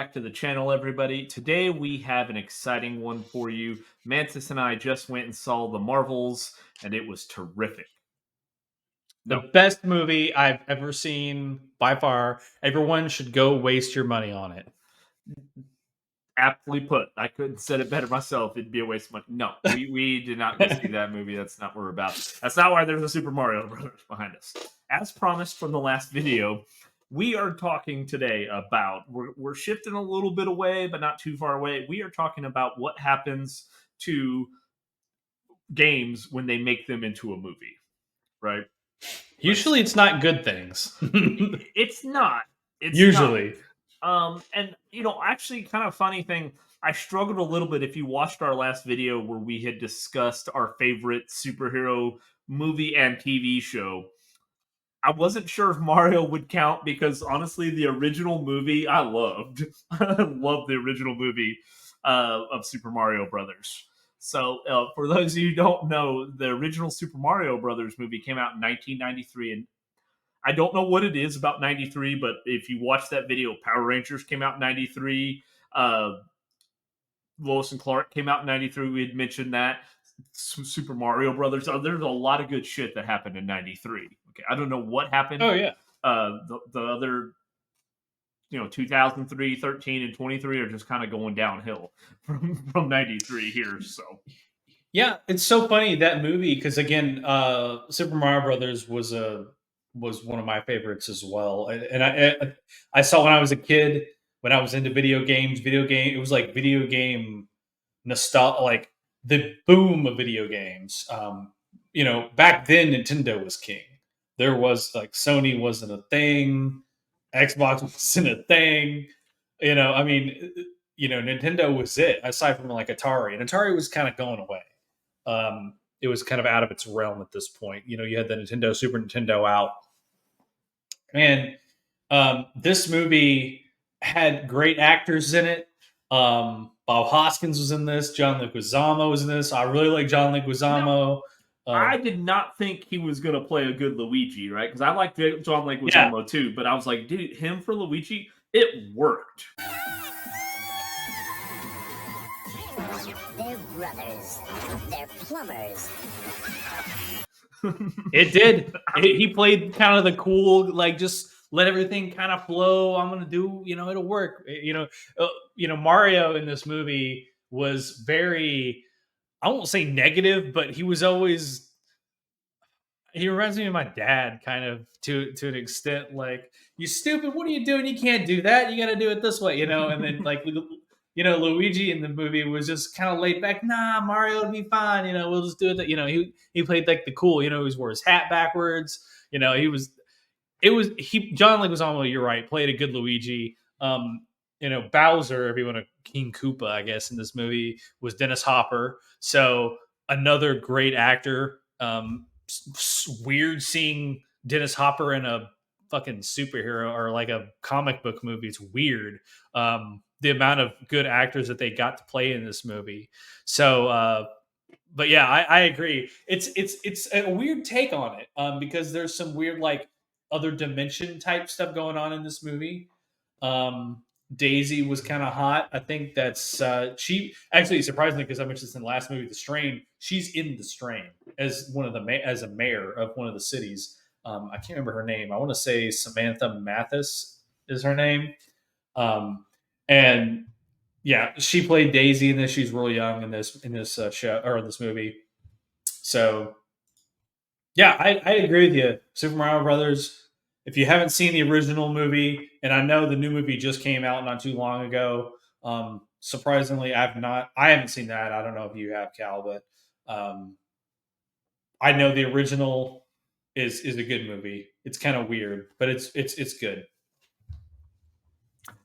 back to the channel, everybody. Today we have an exciting one for you. Mantis and I just went and saw The Marvels, and it was terrific. The No, best movie I've ever seen by far. Everyone should go waste your money on it. aptly put. I couldn't said it better myself. It'd be a waste of money. No, we did not go see that movie. That's not what we're about. That's not why there's a Super Mario Brothers behind us. As promised from the last video, we are talking today about we're shifting a little bit away, but not too far away. We are talking about what happens to games when they make them into a movie, right? Usually it's not good things. It's not. It's not. Usually. And actually, kind of funny thing. I struggled a little bit if you watched our last video where we had discussed our favorite superhero movie and TV show. I wasn't sure if Mario would count because honestly, the original movie I loved. I loved the original movie of Super Mario Brothers. So, for those of you who don't know, the original Super Mario Brothers movie came out in 1993, and I don't know what it is about 93, but if you watch that video, Power Rangers came out in 93. Lois and Clark came out in 93. We had mentioned that. Super Mario Brothers. There's a lot of good shit that happened in 93. Okay, I don't know what happened. Oh yeah. The other, 2003, 13, and 23 are just kind of going downhill from 93 here. So Yeah, it's so funny that movie because again, Super Mario Brothers was one of my favorites as well. And I saw when I was a kid when I was into video games. It was like video game nostalgia, like the boom of video games. Back then Nintendo was king. There was like Sony wasn't a thing, Xbox wasn't a thing. I mean, Nintendo was it aside from like Atari, and Atari was kind of going away. It was kind of out of its realm at this point. You had the Super Nintendo out, and this movie had great actors in it. Bob Hoskins was in this. John Leguizamo was in this. I really like John Leguizamo. I did not think he was going to play a good Luigi, right? Because I liked John Yeah, Leguizamo too, but I was like, dude, him for Luigi, it worked. They're brothers. They're plumbers. it did. He played kind of the cool, like just let everything kind of flow. I'm gonna do, it'll work. Mario in this movie was very, I won't say negative, but he was always. He reminds me of my dad, kind of to an extent. Like, you stupid! What are you doing? You can't do that. You got to do it this way, And then like, Luigi in the movie was just kind of laid back. Nah, Mario would be fine. We'll just do it. He played like the cool. He always wore his hat backwards. He was. It was he. John Leguizamo, you're right, played a good Luigi. Bowser, if you want to King Koopa, I guess in this movie was Dennis Hopper. So another great actor. Weird seeing Dennis Hopper in a fucking superhero or like a comic book movie. It's weird. The amount of good actors that they got to play in this movie. So, but yeah, I agree. It's a weird take on it because there's some weird like other dimension type stuff going on in this movie. Daisy was kind of hot. I think that's she actually surprisingly because I mentioned this in the last movie, The Strain. She's in The Strain as one of as a mayor of one of the cities. I can't remember her name. I want to say Samantha Mathis is her name. And yeah, she played Daisy in this. She's real young in this show or in this movie. So yeah, I agree with you. Super Mario Brothers. If you haven't seen the original movie, and I know the new movie just came out not too long ago, surprisingly, I haven't seen that. I don't know if you have, Cal, but I know the original is a good movie. It's kind of weird, but it's good.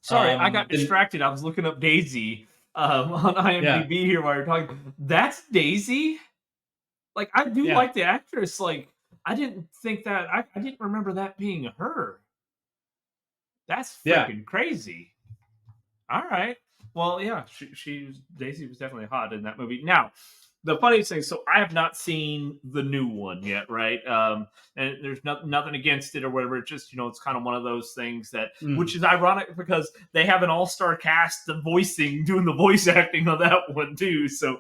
Sorry, I got Then, distracted. I was looking up Daisy on yeah, IMDb here while you're talking. That's Daisy. Like, I do yeah, like the actress. Like, I didn't think that. I didn't remember that being her. That's yeah. freaking crazy. All right. Well, yeah, Daisy was definitely hot in that movie. Now, the funniest thing, so I have not seen the new one yet, right? And there's nothing against it or whatever. It's just, it's kind of one of those things that, which is ironic because they have an all-star cast of doing the voice acting on that one too. So,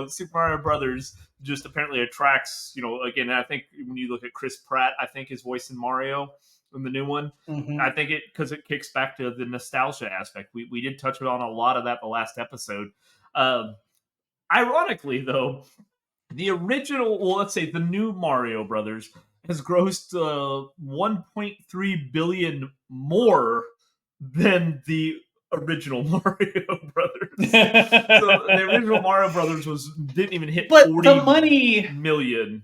Super Mario Brothers just apparently attracts, again, I think when you look at Chris Pratt, I think his voice in Mario in the new one, I think because it kicks back to the nostalgia aspect. We did touch on a lot of that the last episode. Ironically, though, the original, well, let's say the new Mario Brothers has grossed 1.3 billion more than the original Mario Brothers. So the original Mario Brothers didn't even hit but 40 the money million.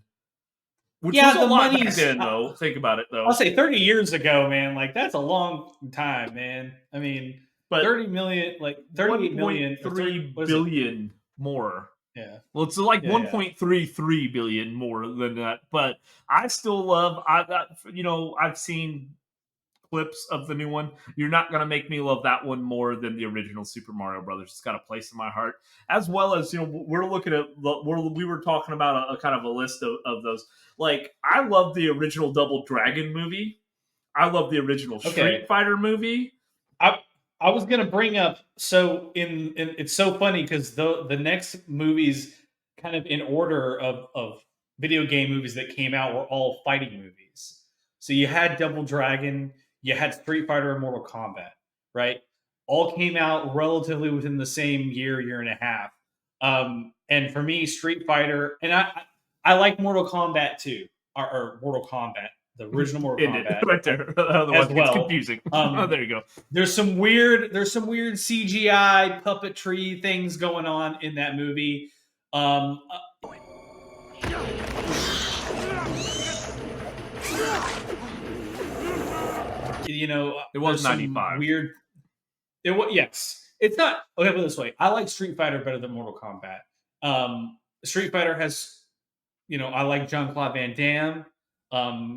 Which yeah, was a the lot back money's. then, though. Think about it, though. I'll say 30 years ago, man. Like that's a long time, man. I mean, But 30 million, like 38 million, 1.3 billion more. Yeah. Well, it's like Yeah, 1.33 billion more than that. But I still love. I've seen clips of the new one. You're not gonna make me love that one more than the original Super Mario Brothers. It's got a place in my heart, as well as we're looking at. We were talking about a kind of a list of those. Like I love the original Double Dragon movie. I love the original Street Fighter movie. I was gonna bring up so in it's so funny because the next movies kind of in order of video game movies that came out were all fighting movies. So you had Double Dragon, you had Street Fighter and Mortal Kombat, right? All came out relatively within the same year and a half. And for me, Street Fighter, and I like Mortal Kombat too, or Mortal Kombat, the original Mortal Kombat, right there. Otherwise, as well. it's confusing. There you go. There's some weird CGI puppetry things going on in that movie. It was 95. Weird. It was yes. It's not okay. Put it this way, I like Street Fighter better than Mortal Kombat. Street Fighter has, I like Jean-Claude Van Damme.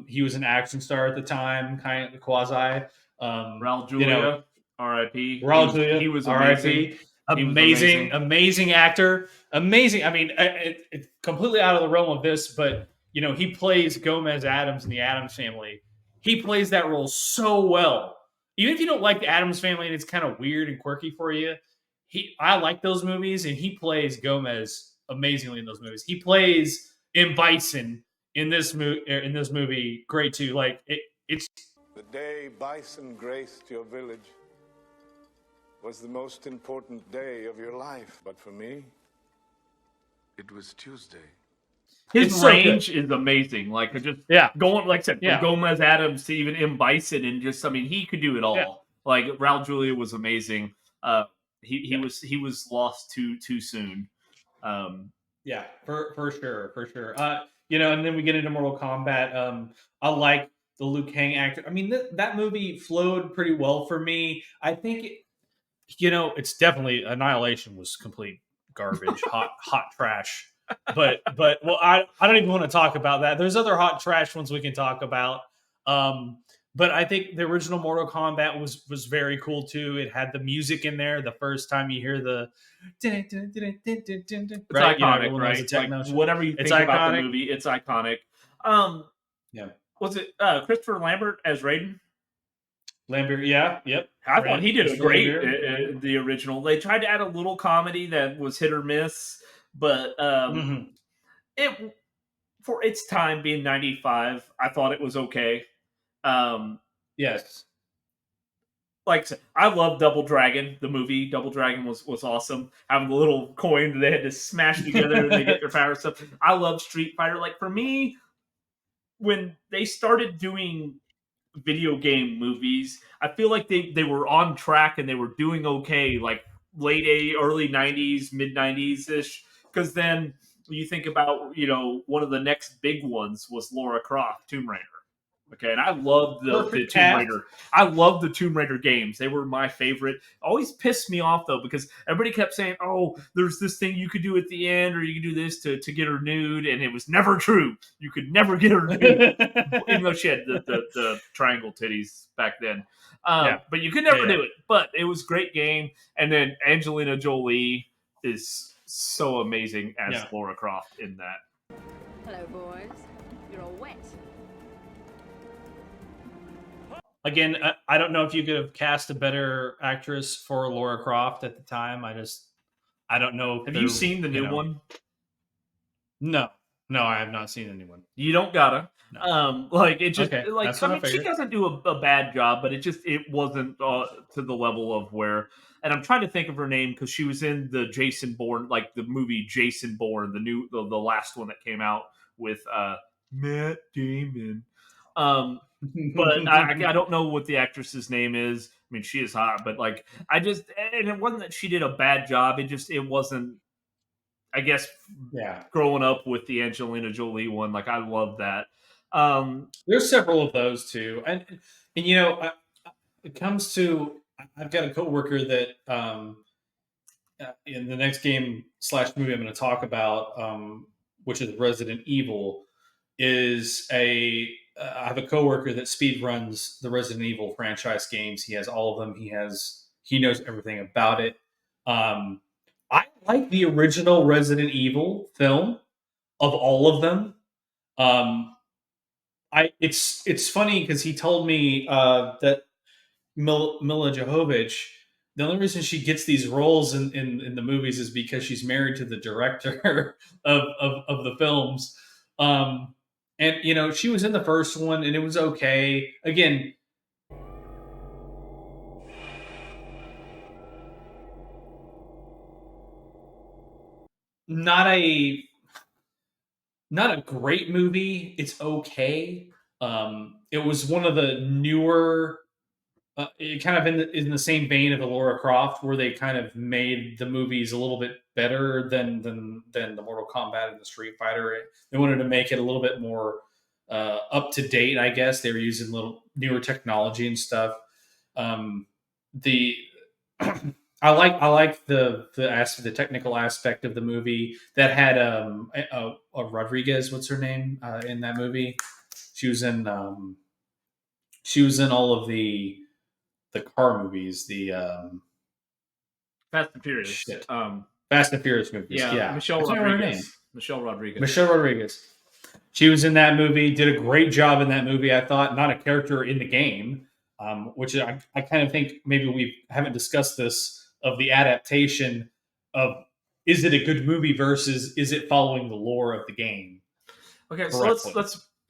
He was an action star at the time, kind of quasi. Raul Julia, R.I.P. Raul Julia, he was R.I.P. Amazing actor. Amazing. I mean, it's completely out of the realm of this, but he plays Gomez Adams in the Addams Family. He plays that role so well. Even if you don't like the Addams Family and it's kind of weird and quirky for you, I like those movies, and he plays Gomez amazingly in those movies. He plays M. Bison in this movie great too. Like it's the day Bison graced your village was the most important day of your life. But for me, it was Tuesday. His range is amazing. Like just going, like I said, from Gomez Adams to even M. Bison, and just he could do it all. Yeah. Like Raul Julia was amazing. He was lost too soon. Yeah, for sure. And then we get into Mortal Kombat. I like the Liu Kang actor. I mean, that movie flowed pretty well for me. I think, it's definitely Annihilation was complete garbage, hot trash. But well, I don't even want to talk about that. There's other hot trash ones we can talk about. But I think the original Mortal Kombat was very cool too. It had the music in there. The first time you hear the, it's right? Iconic, right? Like, whatever you think about the movie, it's iconic. Was it Christopher Lambert as Raiden? Lambert, yeah, yep. I thought he did a great the original. They tried to add a little comedy that was hit or miss, but it for its time being 95, I thought it was okay. Yes. Like I said, I love Double Dragon. The movie Double Dragon was awesome. Having the little coin that they had to smash together and they get their power stuff. I love Street Fighter. Like for me, when they started doing video game movies, I feel like they were on track and they were doing okay. Like early 90s, mid 90s ish. Because then you think about one of the next big ones was Lara Croft, Tomb Raider. Okay, and I loved the Tomb Raider. I loved the Tomb Raider games. They were my favorite. Always pissed me off though because everybody kept saying, "Oh, there's this thing you could do at the end, or you could do this to get her nude," and it was never true. You could never get her nude, even though she had the triangle titties back then. But you could never do it. But it was a great game. And then Angelina Jolie is so amazing as Yeah. Laura Croft in that. Hello, boys. You're all wet. Again, I don't know if you could have cast a better actress for Laura Croft at the time. I don't know. If Have you seen the new one? No, no, I have not seen anyone. You don't gotta. No. Like it just Okay, like that's I what I mean, she figured. doesn't do a bad job, but it wasn't to the level of where. And I'm trying to think of her name because she was in the Jason Bourne, like the movie Jason Bourne, the last one that came out with Matt Damon. But I don't know what the actress's name is. I mean, she is hot, but like I just and it wasn't that she did a bad job. It wasn't. I guess Yeah, growing up with the Angelina Jolie one, like I love that. there's several of those too, and you know, it comes to I've got a coworker that in the next game slash movie I'm going to talk about, which is Resident Evil, is a I have a coworker that speed runs the Resident Evil franchise games. He has all of them. He knows everything about it. I like the original Resident Evil film of all of them. Um, it's funny because he told me that Mila Jovovich, the only reason she gets these roles in the movies is because she's married to the director of the films. And you know, she was in the first one and it was okay. Again, not a not a great movie. It's okay. It was one of the newer it kind of in the same vein of the Laura Croft, where they kind of made the movies a little bit better than the Mortal Kombat and the Street Fighter. They wanted to make it a little bit more up to date. I guess they were using little newer technology and stuff. The I like the technical aspect of the movie that had a Rodriguez. What's her name in that movie? She was in she was in all of the car movies, the Fast and Furious. shit, Fast and Furious movies. Yeah, Michelle I can't remember her name. Rodriguez. Michelle Rodriguez. Michelle Rodriguez. She was in that movie. Did a great job in that movie. I thought, not a character in the game, which I kind of think maybe we haven't discussed this of the adaptation of is it a good movie versus is it following the lore of the game? Okay, so correctly.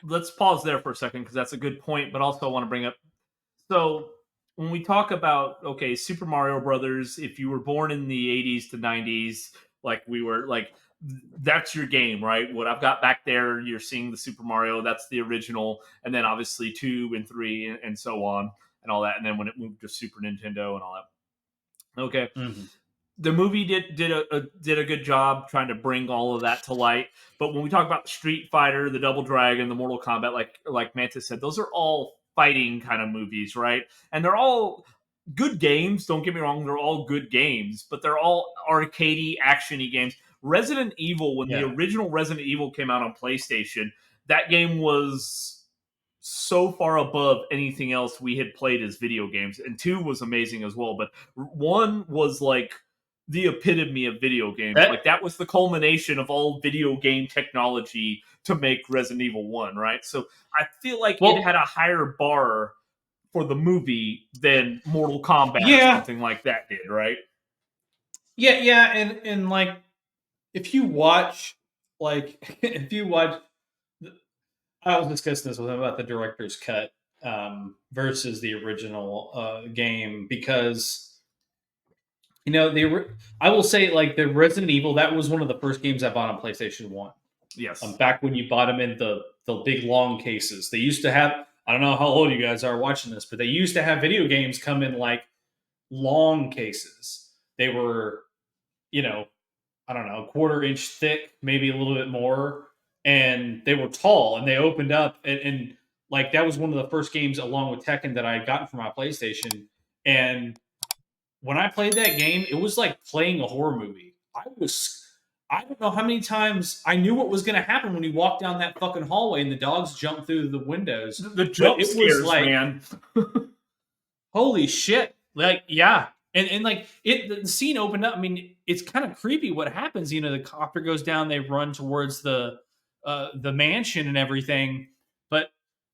let's pause there for a second because that's a good point. But also I want to bring up so when we talk about Super Mario Brothers, if you were born in the 80s to 90s, like we were, like that's your game, right? What I've got back there, you're seeing the Super Mario, that's the original, and then obviously 2 and 3 and so on and all that, and then when it moved to Super Nintendo and all that. Okay. Mhm. The movie did a good job trying to bring all of that to light. But when we talk about the Street Fighter, the Double Dragon, the Mortal Kombat, like Mantis said, those are all fighting kind of movies, right? And they're all good games. Don't get me wrong; they're all good games, but they're all arcadey, actiony games. Resident Evil, when the Yeah. original Resident Evil came out on PlayStation, that game was so far above anything else we had played as video games. And 2 was amazing as well, but 1 was like the epitome of video games. That Like that was the culmination of all video game technology to make Resident Evil 1, right? So I feel like it well, had a higher bar for the movie than Mortal Kombat or yeah, something like that did, right? yeah, and like if you watch, like if you watch, I was discussing this with him about the director's cut versus the original game because you know I will say like the Resident Evil, that was one of the first games I bought on PlayStation 1. Yes. Back when you bought them in the big long cases. They used to have, I don't know how old you guys are watching this, but they used to have video games come in like long cases. They were, you know, I don't know, a quarter-inch thick, maybe a little bit more, and they were tall and they opened up and like that was one of the first games along with Tekken that I had gotten for my PlayStation. And when I played that game, it was like playing a horror movie. I don't know how many times I knew what was going to happen when you walked down that fucking hallway and the dogs jumped through the windows. The jump It was scares, like, man. holy shit. Like, yeah. And like the scene opened up. I mean, it's kind of creepy what happens. You know, the copter goes down, they run towards the mansion and everything. But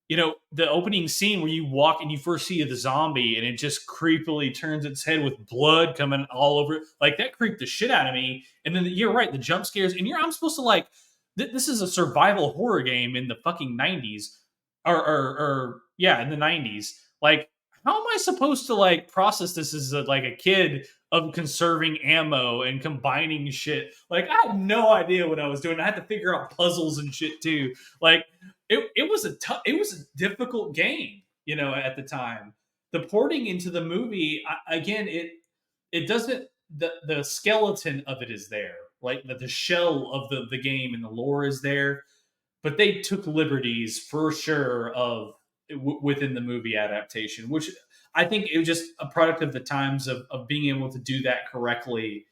you know, the opening scene where you walk and you first see the zombie and it just creepily turns its head with blood coming all over it, like that creeped the shit out of me. And then you're right, the jump scares, and I'm supposed to like this is a survival horror game in the fucking 90s or yeah, in the 90s. Like, how am I supposed to like process this as like a kid of conserving ammo and combining shit? Like, I had no idea what I was doing. I had to figure out puzzles and shit too. Like, it was it was a difficult game, you know, at the time. The porting into the movie, again, it doesn't, the skeleton of it is there, like the shell of the game and the lore is there, but they took liberties for sure of within the movie adaptation, which I think it was just a product of the times of being able to do that correctly.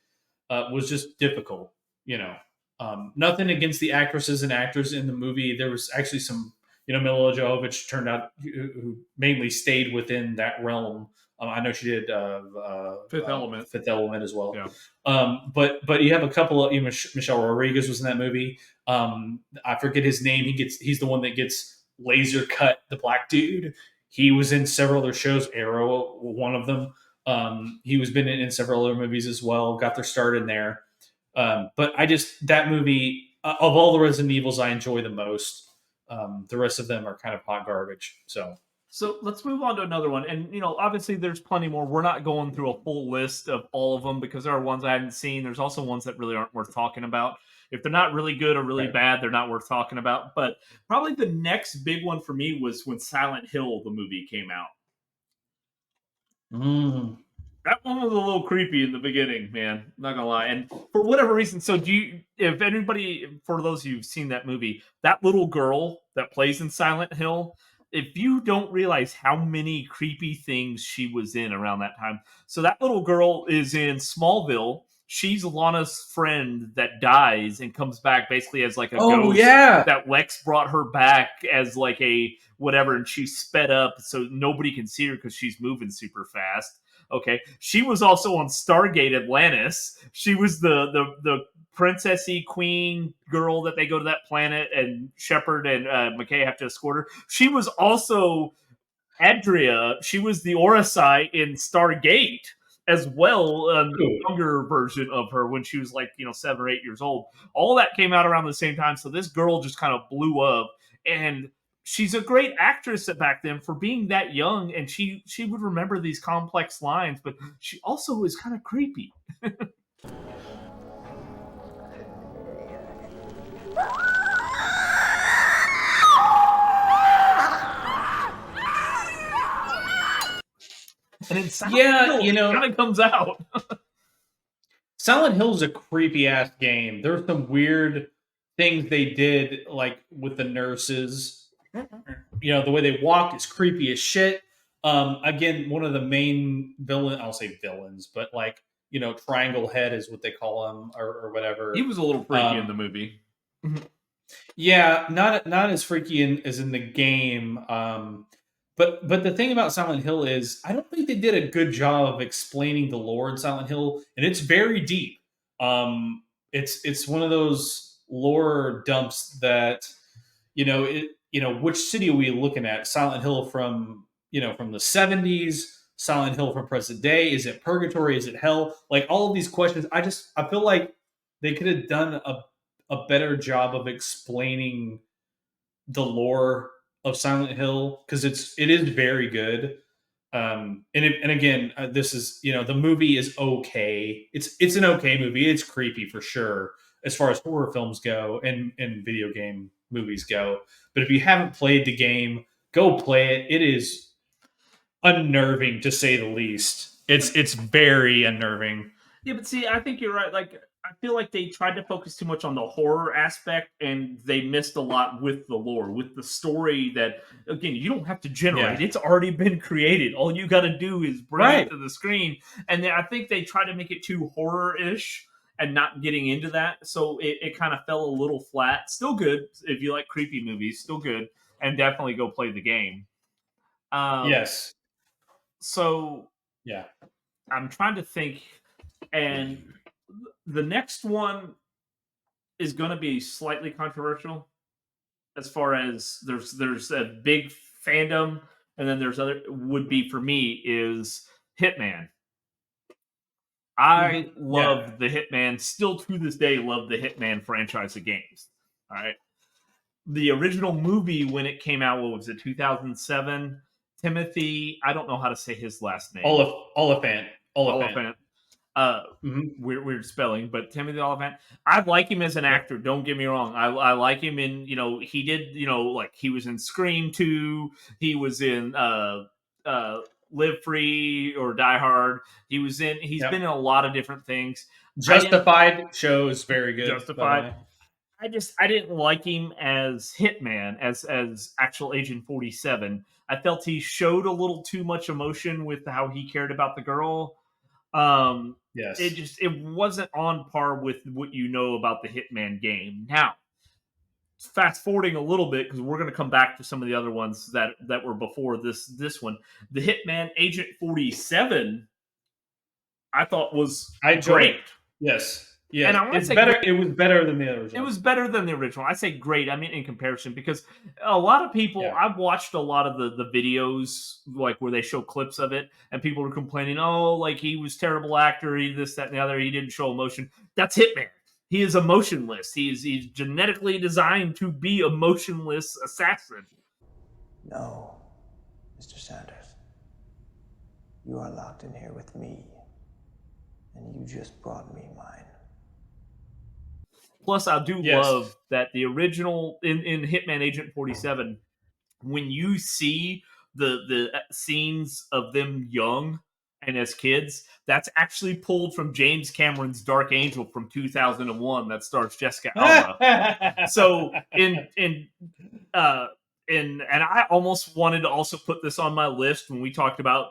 Was just difficult, you know. Nothing against the actresses and actors in the movie. There was actually some, you know, Mila Jovovich turned out who mainly stayed within that realm. I know she did Fifth Element. Fifth Element as well. Yeah. But you have a couple of, you know, Michelle Rodriguez was in that movie. I forget his name. He's the one that gets laser cut, the black dude. He was in several other shows. Arrow, one of them. He was been in several other movies as well. Got their start in there. But I just, that movie, of all the Resident Evils, I enjoy the most. The rest of them are kind of hot garbage. So let's move on to another one. And, you know, obviously there's plenty more. We're not going through a full list of all of them because there are ones I hadn't seen. There's also ones that really aren't worth talking about. If they're not really good or really Right. bad, they're not worth talking about. But probably the next big one for me was when Silent Hill, the movie, came out. That one was a little creepy in the beginning, man. Not gonna lie. And for whatever reason, so do you, if anybody, for those of you who've seen that movie, that little girl that plays in Silent Hill, if you don't realize how many creepy things she was in around that time. So that little girl is in Smallville. She's Lana's friend that dies and comes back basically as like a ghost. Yeah. That Lex brought her back as like a whatever, and she's sped up so nobody can see her because she's moving super fast. Okay, she was also on Stargate Atlantis. She was the princessy queen girl that they go to that planet, and Shepard and McKay have to escort her. She was also Adria. She was the Orosai in Stargate as well, younger version of her when she was like, you know, 7 or 8 years old. All that came out around the same time, so this girl just kind of blew up, and she's a great actress back then for being that young, and she would remember these complex lines, but she also is kind of creepy. And then Silent Hill, you know, kind of comes out. Silent Hill is a creepy ass game. There's some weird things they did, like with the nurses. You know, the way they walk is creepy as shit. Again, one of the main villain, I'll say villains, but like, you know, Triangle Head is what they call him, or whatever. He was a little freaky in the movie. Yeah, not as freaky as in the game. But the thing about Silent Hill is, I don't think they did a good job of explaining the lore in Silent Hill, and it's very deep. It's one of those lore dumps that, you know, which city are we looking at? Silent Hill from, you know, from the 70s, Silent Hill from present day. Is it purgatory? Is it hell? Like, all of these questions, I feel like they could have done a better job of explaining the lore of Silent Hill, because it is very good. And again, this is, you know, the movie is okay. It's an okay movie. It's creepy for sure as far as horror films go and video game movies go. But if you haven't played the game, go play it. It is unnerving, to say the least. It's very unnerving. Yeah, but see, I think you're right. Like, I feel like they tried to focus too much on the horror aspect, and they missed a lot with the lore, with the story. That, again, you don't have to generate; it's already been created. All you got to do is bring it to the screen. And then I think they tried to make it too horror-ish and not getting into that, so it kind of fell a little flat. Still good if you like creepy movies. Still good, and definitely go play the game. Yes. So yeah. I'm trying to think, and the next one is going to be slightly controversial as far as there's a big fandom, and then there's other would be for me is Hitman. I Yeah. love the Hitman, still to this day love the Hitman franchise of games. All right. The original movie when it came out, what was it, 2007? Timothy, I don't know how to say his last name. Oliphant. Oliphant. Uh, Mhm. weird spelling, but Timothy Oliphant. I like him as an Yep. actor. Don't get me wrong. I like him in, he did, like he was in Scream 2. He was in uh, Live Free or Die Hard. He's Yep. been in a lot of different things. I didn't Justified show is very good, by the Justified. way. I didn't like him as Hitman, as actual Agent 47. I felt he showed a little too much emotion with how he cared about the girl. Um, Yes. it wasn't on par with what you know about the Hitman game. Now, fast forwarding a little bit because we're going to come back to some of the other ones that were before this one. The Hitman Agent 47, I thought was I enjoyed great. it. Yes. And Yes. I want to It's say better. great. It was better than the original. It was better than the original. I say great. I mean, in comparison, because a lot of people, Yeah. I've watched a lot of the videos, like where they show clips of it, and people are complaining, oh, like he was terrible actor, he this, that, and the other, he didn't show emotion. That's Hitman. He is emotionless. He's genetically designed to be a motionless assassin. No, Mr. Sanders. You are locked in here with me, and you just brought me mine. Plus, I do Yes. love that the original in Hitman Agent 47, when you see the scenes of them young and as kids, that's actually pulled from James Cameron's Dark Angel from 2001 that stars Jessica Alba. So uh and I almost wanted to also put this on my list when we talked about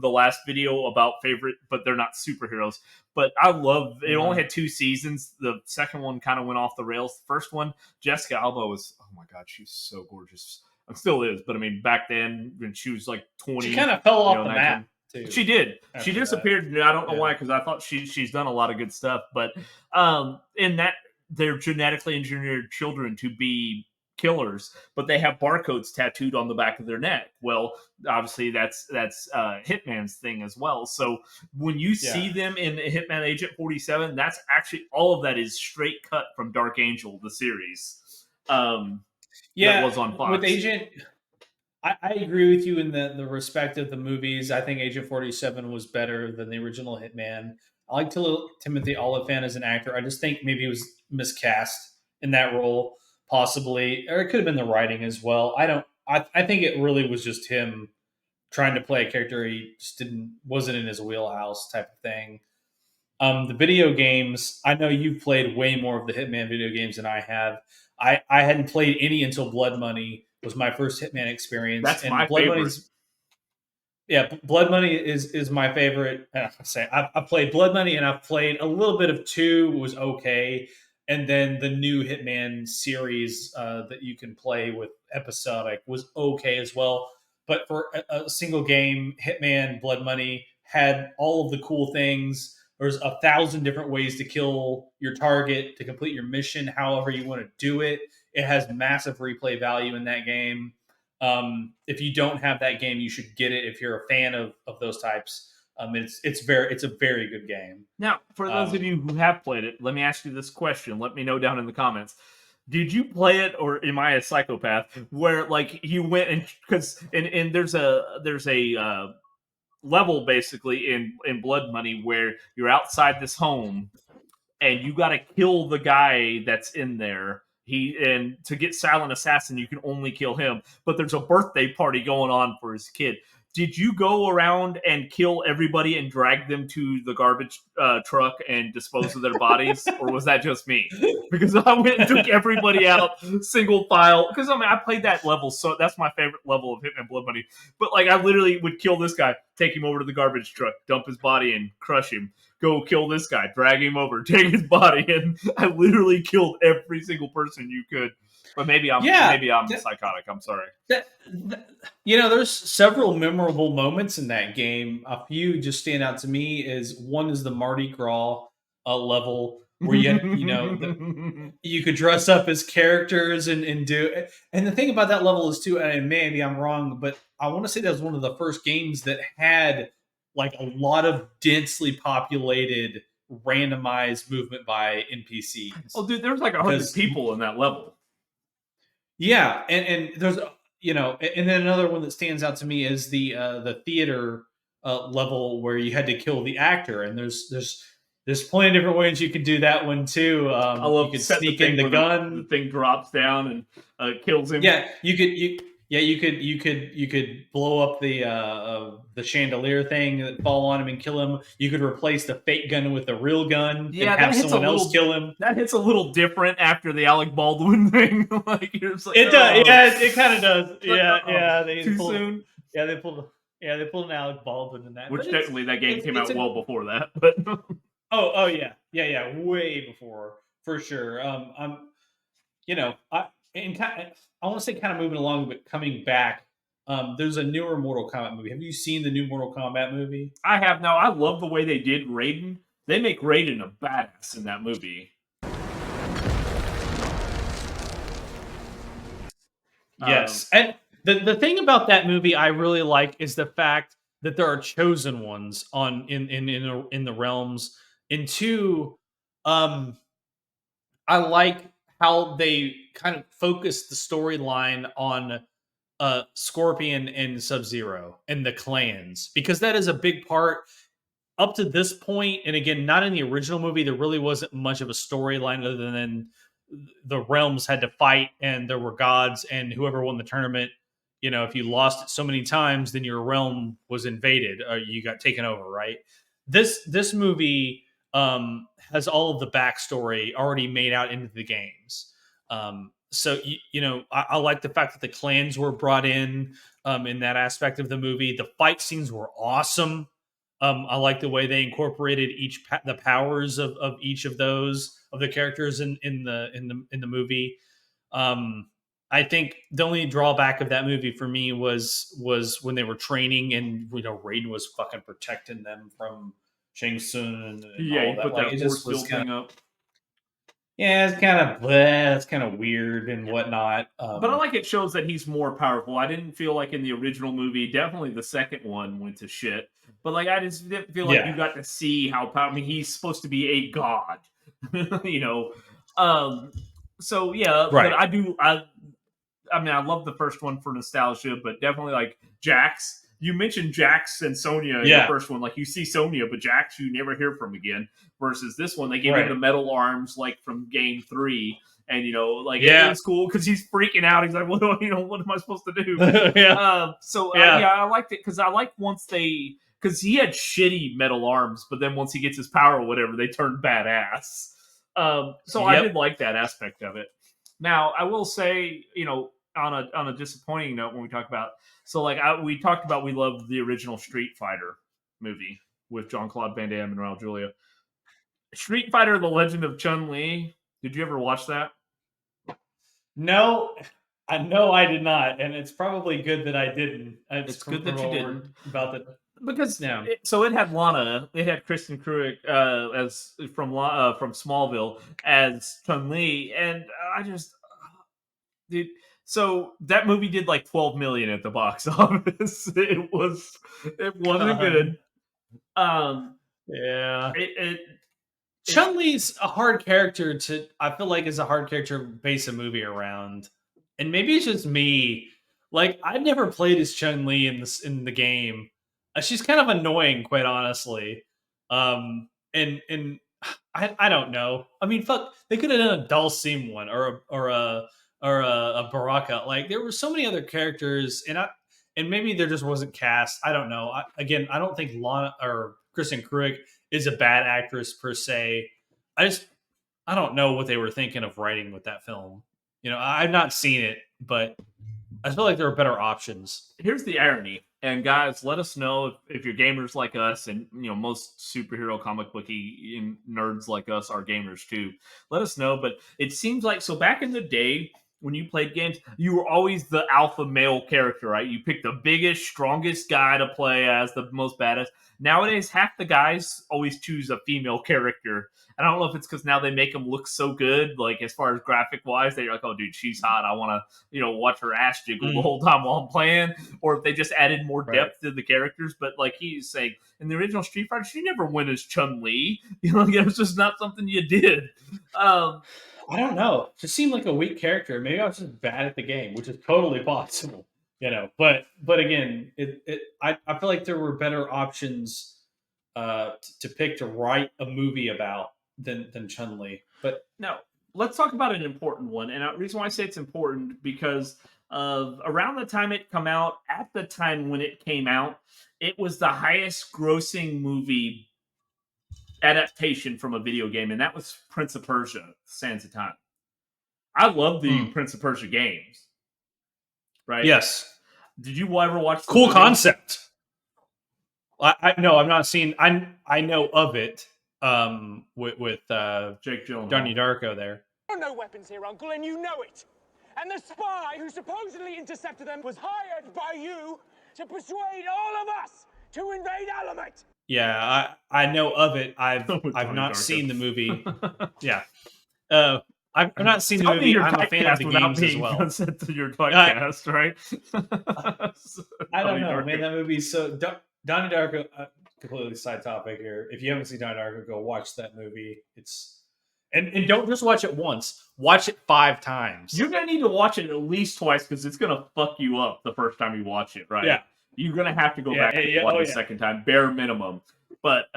the last video about favorite, but they're not superheroes. But I love it. Only had 2 seasons. The second one kind of went off the rails. The first one, Jessica Alba was, oh my god, she's so gorgeous. And still is, but I mean, back then when she was like 20, She kind of fell off the 19, map too. she did. She after disappeared. I don't know Yeah. why, because I thought she's done a lot of good stuff. But in that, they're genetically engineered children to be killers, but they have barcodes tattooed on the back of their neck. Well, obviously that's Hitman's thing as well. So when you see them in Hitman Agent 47, that's actually all of that is straight cut from Dark Angel, the series. That was on Fox. With Agent, I agree with you in the respect of the movies. I think Agent 47 was better than the original Hitman. I like Timothy Oliphant as an actor. I just think maybe he was miscast in that role, possibly, or it could have been the writing as well. I think it really was just him trying to play a character he just wasn't in his wheelhouse type of thing. The video games, I know you've played way more of the Hitman video games than I have. I hadn't played any until Blood Money was my first Hitman experience. That's and my Blood favorite. Money's Blood Money is my favorite. I've played Blood Money and I've played a little bit of 2. It was okay, and then the new Hitman series that you can play with episodic was okay as well. But for a single game, Hitman Blood Money had all of the cool things. There's 1,000 different ways to kill your target to complete your mission, however you want to do it. It has massive replay value in that game. If you don't have that game, you should get it if you're a fan of those types. It's a very good game. Now, for those of you who have played it, let me ask you this question. Let me know down in the comments. Did you play it, or am I a psychopath? Where like you went and because and there's a level basically in Blood Money where you're outside this home and you got to kill the guy that's in there. And to get Silent Assassin, you can only kill him. But there's a birthday party going on for his kid. Did you go around and kill everybody and drag them to the garbage truck and dispose of their bodies, or was that just me? Because I went and took everybody out single file. Because I mean, I played that level, so that's my favorite level of Hitman Blood Money. But like, I literally would kill this guy, take him over to the garbage truck, dump his body, and crush him. go kill this guy, drag him over, take his body, and I literally killed every single person you could. But maybe I'm Yeah, psychotic. I'm sorry. there's several memorable moments in that game. A few just stand out to me. Is one is the Mardi Gras level where you could dress up as characters and do. And the thing about that level is too, and maybe I'm wrong, but I want to say that was one of the first games that had like a lot of densely populated randomized movement by NPCs. Oh, dude, there's like 100 people in that level. Yeah, and there's and then another one that stands out to me is the theater level where you had to kill the actor, and there's plenty of different ways you could do that one too. I love You could sneak in the gun. The thing drops down and kills him. Yeah, you could blow up the chandelier thing that fall on him and kill him. You could replace the fake gun with the real gun and have someone else kill him. That hits a little different after the Alec Baldwin thing. Like you're just like, it does. Yeah, it kind of does. Yeah. Soon. Yeah, they pulled an Alec Baldwin in that. Which technically that game came out well before that, but oh yeah, way before for sure. I want to say kind of moving along, but coming back. There's a newer Mortal Kombat movie. Have you seen the new Mortal Kombat movie? I have now. I love the way they did Raiden. They make Raiden a badass in that movie. Yes, and the thing about that movie I really like is the fact that there are chosen ones in the realms. And two, I like how they kind of focus the storyline on Scorpion and Sub-Zero and the clans, because that is a big part up to this point. And again, not in the original movie, there really wasn't much of a storyline other than the realms had to fight and there were gods, and whoever won the tournament, if you lost it so many times, then your realm was invaded or you got taken over, right? This movie has all of the backstory already made out into the games. So I like the fact that the clans were brought in that aspect of the movie. The fight scenes were awesome. I like the way they incorporated the powers of each of the characters in the movie. I think the only drawback of that movie for me was when they were training and Raiden was fucking protecting them from Shang Tsung and all that. Put like, that force field thing up. Yeah, it's kind of it's kind of weird and whatnot. But I like it shows that he's more powerful. I didn't feel like in the original movie, definitely the second one went to shit. But like I just didn't feel like you got to see how powerful. I mean, he's supposed to be a god, So yeah, right. But I mean, I love the first one for nostalgia, but definitely like Jax. You mentioned Jax and Sonya in the first one. Like you see Sonya, but Jax you never hear from again. Versus this one, they gave him the metal arms like from Game 3, and it was cool because he's freaking out. He's like, "What am I supposed to do?" I liked it because I like because he had shitty metal arms, but then once he gets his power or whatever, they turn badass. I did like that aspect of it. Now I will say, on a disappointing note, when we talk about we talked about we loved the original Street Fighter movie with Jean-Claude Van Damme and Raul Julia. Street Fighter: The Legend of Chun-Li. Did you ever watch that? No, I know I did not, and it's probably good that I didn't. It's good that you didn't about that because it had Lana, it had Kristen Cruick as from Smallville as Chun-Li, and I just dude. So that movie did like 12 million at the box office. It wasn't good. Chun-Li's a hard character I feel like is a hard character to base a movie around. And maybe it's just me. Like, I've never played as Chun-Li in the game. She's kind of annoying, quite honestly. And I don't know. I mean, fuck, they could have done a Dhalsim one or a Baraka. Like, there were so many other characters, and maybe there just wasn't cast. I don't know. I don't think Lana or Kristen Cruick is a bad actress per se. I don't know what they were thinking of writing with that film. I've not seen it, but I feel like there are better options. Here's the irony, and guys, let us know if you're gamers like us, and most superhero comic booky nerds like us are gamers too. Let us know. But it seems like so back in the day when you played games, you were always the alpha male character, right? You picked the biggest, strongest guy to play as, the most badass. Nowadays, half the guys always choose a female character. I don't know if it's because now they make them look so good, like as far as graphic wise, they're like, oh, dude, she's hot. I want to, watch her ass jiggle the whole time while I'm playing. Or if they just added more depth to the characters. But like he's saying, in the original Street Fighter, she never went as Chun-Li. It was just not something you did. I don't know. She seemed like a weak character. Maybe I was just bad at the game, which is totally possible. But again, I feel like there were better options to pick to write a movie about than Chun-Li. But now let's talk about an important one. And the reason why I say it's important because of around the time it come out, at the time when it came out, it was the highest grossing movie adaptation from a video game, and that was Prince of Persia: Sands of Time. I love the Prince of Persia games. Right? Yes. Did you ever watch the cool movie? Concept? I no, I've not seen. I know of it. With Jake Gyllenhaal, Donnie Darko there. There are no weapons here, Uncle, and you know it. And the spy who supposedly intercepted them was hired by you to persuade all of us to invade Alamut. Yeah, I know of it. I've not seen the movie. Yeah. I've not seen the movie. I'm a fan of the games as well. To your podcast, right? I don't know, man. That movie's so Donnie Darko. Completely side topic here. If you haven't seen Donnie Darko, go watch that movie. It's and don't just watch it once. Watch it 5 times. You're gonna need to watch it at least twice because it's gonna fuck you up the first time you watch it, right? Yeah. You're gonna have to go back and watch it a second time, bare minimum. But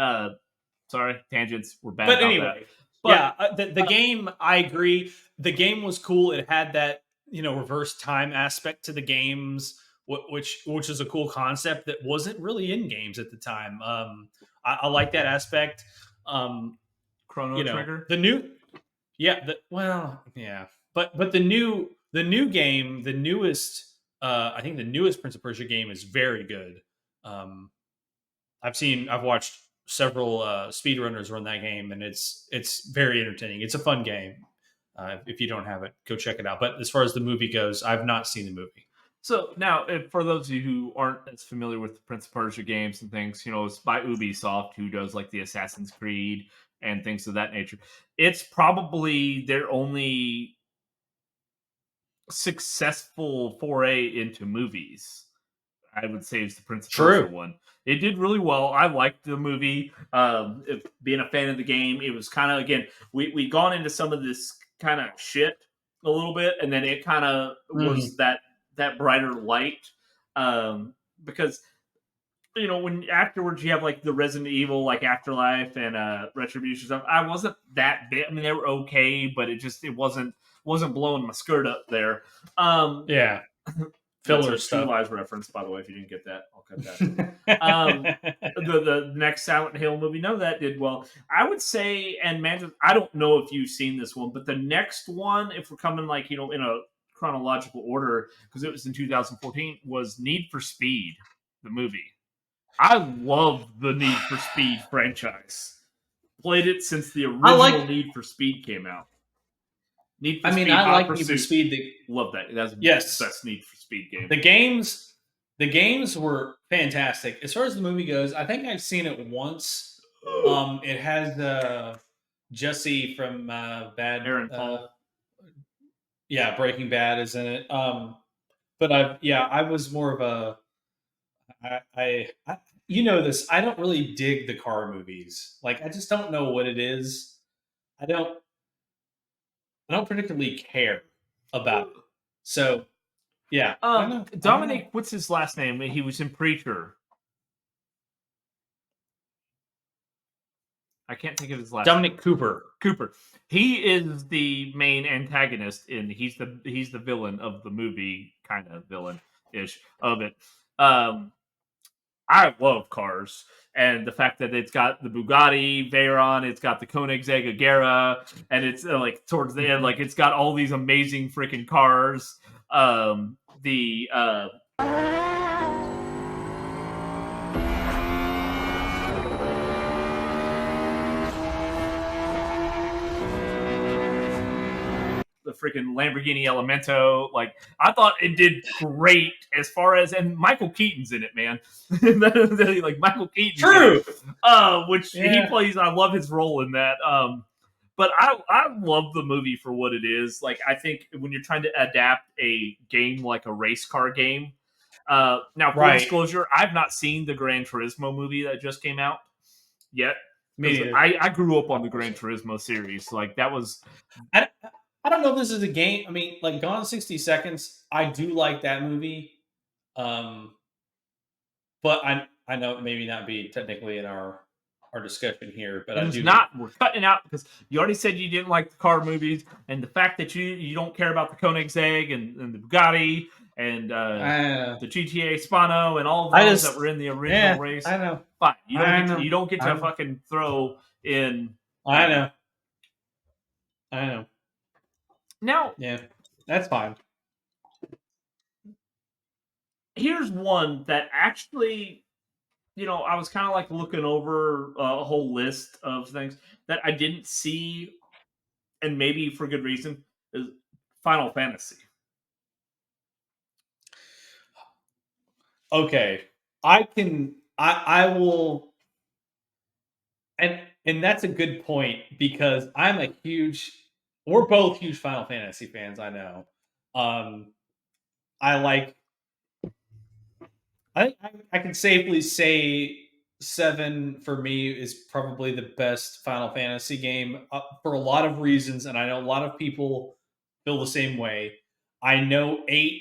sorry, tangents. We're bad. But anyway. But, the game, I agree. The game was cool. It had that reverse time aspect to the games, which is a cool concept that wasn't really in games at the time. I like that aspect. Chrono Trigger, the new, but the new game, the newest, I think the newest Prince of Persia game is very good. I've watched several speedrunners run that game, and it's very entertaining. It's a fun game. If you don't have it, go check it out. But as far as the movie goes, I've not seen the movie. So now, for those of you who aren't as familiar with the Prince of Persia games and things, it's by Ubisoft, who does like the Assassin's Creed and things of that nature. It's probably their only successful foray into movies. I would say is the Prince of Persia one. It did really well. I liked the movie. Being a fan of the game, it was kind of, again, we'd gone into some of this kind of shit a little bit, and then it kind of was that brighter light. Because, when afterwards you have like the Resident Evil, like Afterlife and Retribution stuff, I wasn't that big. I mean, they were okay, but it wasn't blowing my skirt up there. Yeah. Filler stuff. True Lies reference, by the way. If you didn't get that, I'll cut that. The next Silent Hill movie, none of that did well. I would say, and Mantis, I don't know if you've seen this one, but the next one, if we're coming like in a chronological order, because it was in 2014, was Need for Speed, the movie. I love the Need for Speed franchise. Played it since the original Need for Speed came out. Need for Speed, I like Need for Speed. Love that. That's the best Need for Speed game. The games were fantastic. As far as the movie goes, I think I've seen it once. It has Jesse from Bad. Aaron Paul. Breaking Bad is in it. But I was more of a. I this. I don't really dig the car movies. Like I just don't know what it is. I don't particularly care about it. So, yeah. Dominic, what's his last name? He was in Preacher. I can't think of his last Dominic name. Cooper. He is the main antagonist, and he's the villain of the movie, kind of villain-ish of it. I love cars. And the fact that it's got the Bugatti Veyron, it's got the Koenigsegg Agera, and it's like towards the end, like it's got all these amazing freaking cars. the freaking Lamborghini Elemento. Like, I thought it did great as far as, and Michael Keaton's in it, man. Like, Michael Keaton's in True. it, which he Yeah. plays. I love his role in that. But I love the movie for what it is. Like, I think when you're trying to adapt a game like a race car game. Now, full Right. disclosure, I've not seen the Gran Turismo movie that just came out yet. Me neither. I grew up on the Gran Turismo series. Like, that was I don't know if this is a game. I mean, like Gone in 60 Seconds, I do like that movie. But I know it maybe not be technically in our discussion here, but and I it's do. not. We're cutting it out because you already said you didn't like the car movies, and the fact that you don't care about the Koenigsegg and the Bugatti and the GTA Spano and all of those that were in the original race. I know. Fine, you I don't get know. to fucking throw in. I know. I know. Now, Yeah, that's fine. here's one that actually, I was kind of like looking over a whole list of things that I didn't see, and maybe for good reason, is Final Fantasy. Okay, I will, and that's a good point because we're both huge Final Fantasy fans. I know. I like. I can safely say 7 for me is probably the best Final Fantasy game for a lot of reasons, and I know a lot of people feel the same way. I know 8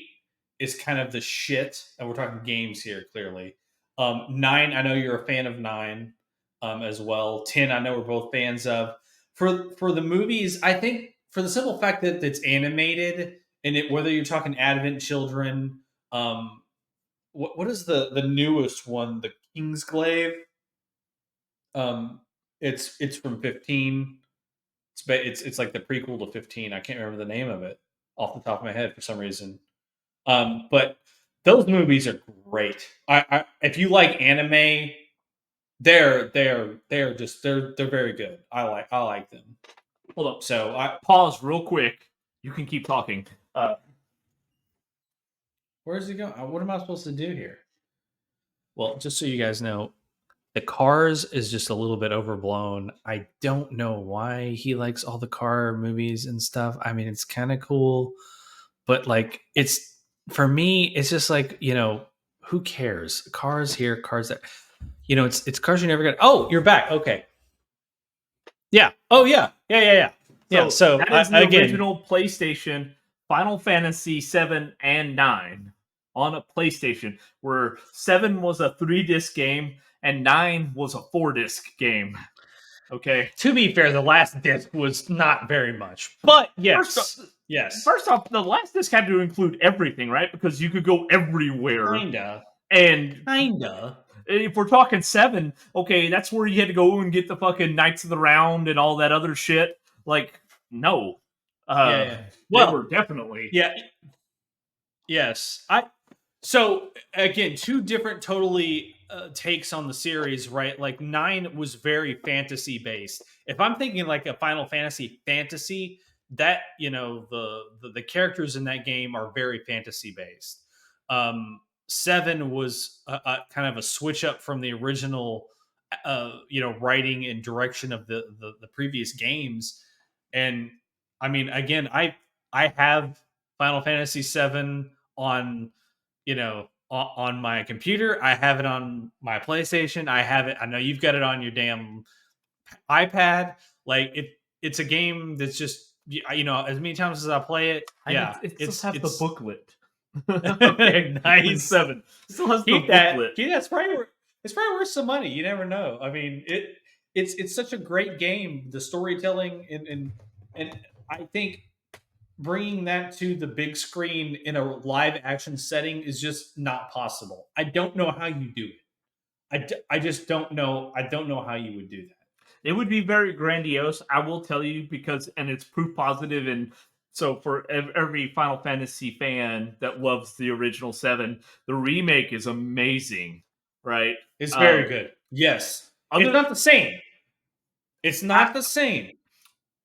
is kind of the shit, and we're talking games here, clearly. 9, I know you're a fan of 9 as well. 10, I know we're both fans of. For the movies, I think for the simple fact that it's animated, and whether you're talking Advent Children, what is the newest one? The Kingsglaive. It's from 15. It's like the prequel to 15. I can't remember the name of it off the top of my head for some reason. But those movies are great. I if you like anime, they're very good. I like them. Hold up. So I Pause real quick. You can keep talking. Where's he going? What am I supposed to do here? Well, just so you guys know, the Cars is just a little bit overblown. I don't know why he likes all the car movies and stuff. I mean, it's kind of cool, but like, it's for me, it's just like, who cares? Cars here, cars there. It's cars you never get. Oh, you're back. Okay. Yeah. Oh, yeah. Yeah. So that is the original PlayStation Final Fantasy 7 and 9 on a PlayStation, where 7 was a 3-disc game and 9 was a 4-disc game. Okay. To be fair, the last disc was not very much, but yes. First off, the last disc had to include everything, right? Because you could go everywhere. Kinda. If we're talking 7, okay, that's where you had to go and get the fucking Knights of the Round and all that other shit. Like, no. Yeah. Well, they were definitely. Yeah. Yes. So again, 2 different totally takes on the series, right? Like 9 was very fantasy based. If I'm thinking like a Final Fantasy fantasy, that the characters in that game are very fantasy based. 7 was a kind of a switch up from the original, writing and direction of the previous games. And I mean, again, I have Final Fantasy 7 on on my computer. I have it on my PlayStation. I have it. I know you've got it on your damn iPad. Like it's a game that's just as many times as I play it. It just has the booklet. Nice. 7 still has Keep the booklet. It's probably worth some money. You never know. I mean, it's such a great game. The storytelling and I think bringing that to the big screen in a live action setting is just not possible. I don't know how you do it. I just don't know. I don't know how you would do that. It would be very grandiose, I will tell you, and it's proof positive in So for every Final Fantasy fan that loves the original 7, the remake is amazing, right? It's very Um, good. Yes. It's other not the same. It's I not the same.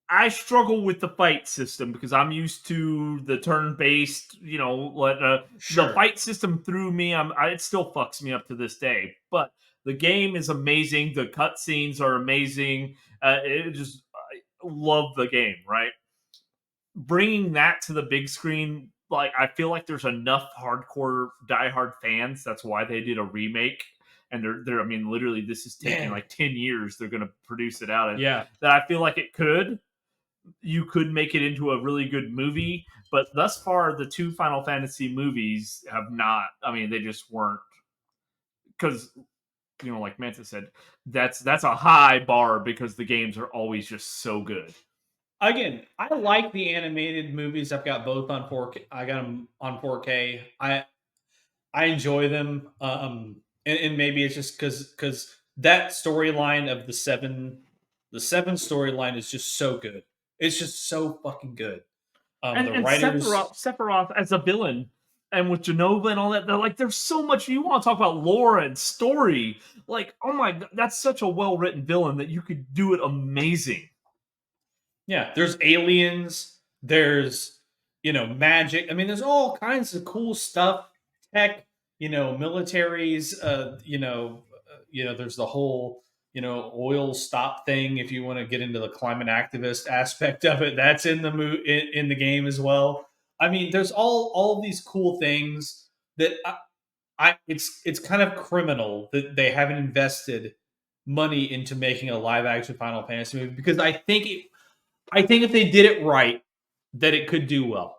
I struggle with the fight system because I'm used to the turn-based, the Sure. fight system threw me. It still fucks me up to this day. But the game is amazing. The cutscenes are amazing. I love the game. Right, bringing that to the big screen. Like, I feel like there's enough hardcore diehard fans. That's why they did a remake. And they're. I mean, literally, this is taking Man. like 10 years. They're going to produce it out, and Yeah. that I feel like you could make it into a really good movie, but thus far the two Final Fantasy movies have not. I mean, they just weren't, because like Mantis said, that's a high bar because the games are always just so good. Again, I like the animated movies. I've got both on 4K. I got them on 4K. I enjoy them. And maybe it's just because that storyline of the seven storyline is just so good. It's just so fucking good. And The and writers, Sephiroth as a villain, and with Genova and all that, they're like, there's so much you want to talk about lore and story. Like, oh my god, that's such a well written villain that you could do it amazing. yeah, there's aliens, there's magic. I mean, there's all kinds of cool stuff, tech, militaries. There's the whole oil stop thing. If you want to get into the climate activist aspect of it, that's in the in the game as well. I mean, there's all these cool things that it's kind of criminal that they haven't invested money into making a live action Final Fantasy movie, because I think if they did it right, that it could do well.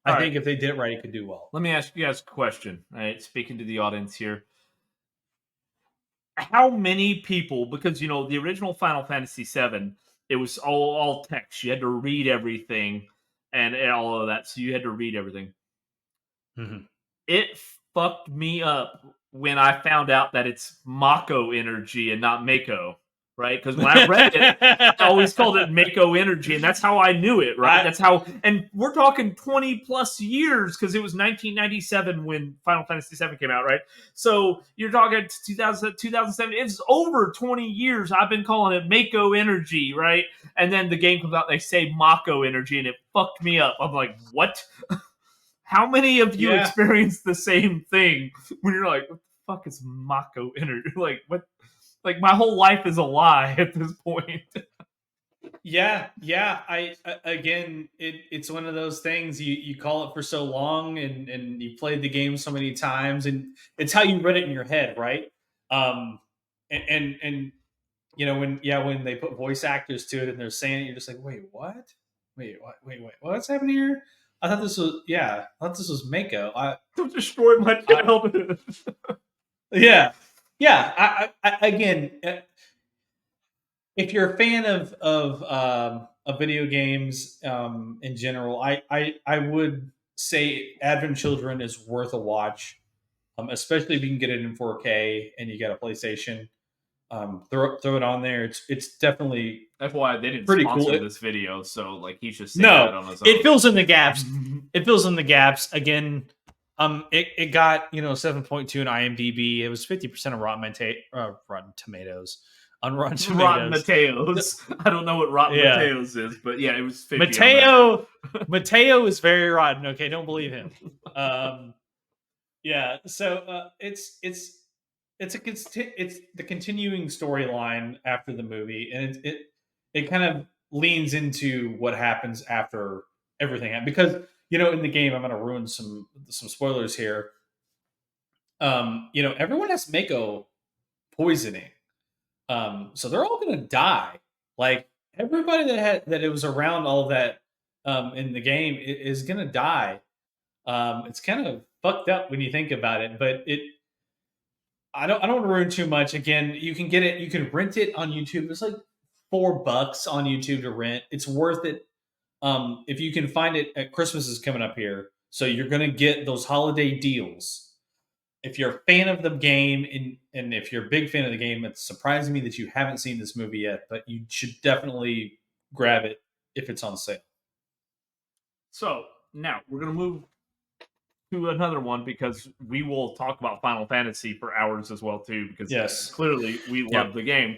I All right, think if they did it right, it could do well. let me ask you guys a question. All right, speaking to the audience here, how many people, because the original Final Fantasy 7, it was all text. You had to read everything and all of that. So you had to read everything. Mhm. It fucked me up when I found out that it's Mako energy and not Mako, right? Because when I read it, I always called it Mako energy, and that's how I knew it, right? I That's how, and we're talking 20 plus years, because it was 1997 when Final Fantasy 7 came out, right? So you're talking 2007. It's over 20 years I've been calling it Mako energy, right? And then the game comes out, and they say Mako energy, and it fucked me up. I'm like, what? How many of you yeah. experience the same thing when you're like, what the fuck is Mako energy? Like, what? Like, my whole life is a lie at this point. Yeah. Again, it's one of those things you call it for so long, and you played the game so many times, and it's how you read it in your head, right? And when they put voice actors to it and they're saying it, you're just like, wait, what? Wait, what's happening here? I thought this was Mako. Don't destroy my I childhood. yeah, yeah. Again, if you're a fan of video games in general, I would say Advent Children is worth a watch, especially if you can get it in 4K and you got a PlayStation. Throw it on there. It's definitely That's why they didn't pretty cool. sponsor this video, so like he's just saying that No, on his own. it fills in the gaps. It fills in the gaps. Again, it got 7.2 in IMDb. It was 50% of Rotten Tomatoes. On Rotten Tomatoes. Rotten Mateos. I don't know what Rotten Yeah. Mateos is, but yeah, it was 50 on that. Mateo is very rotten. Okay, don't believe him. Yeah, so it's the continuing storyline after the movie, and it kind of leans into what happens after everything, because in the game, I'm going to ruin some spoilers here. Everyone has Mako poisoning, so they're all going to die. Like, everybody that it was around all that in the game is going to die. It's kind of fucked up when you think about it, but I don't want to ruin too much. Again, you can get it. You can rent it on YouTube. It's like $4 on YouTube to rent. It's worth it. If you can find it at Christmas is coming up here, so you're gonna get those holiday deals. If you're a fan of the game, and if you're a big fan of the game, it's surprising me that you haven't seen this movie yet. But you should definitely grab it if it's on sale. So now we're gonna move to another one because we will talk about Final Fantasy for hours as well too, because Yes. clearly we Yep. love the game.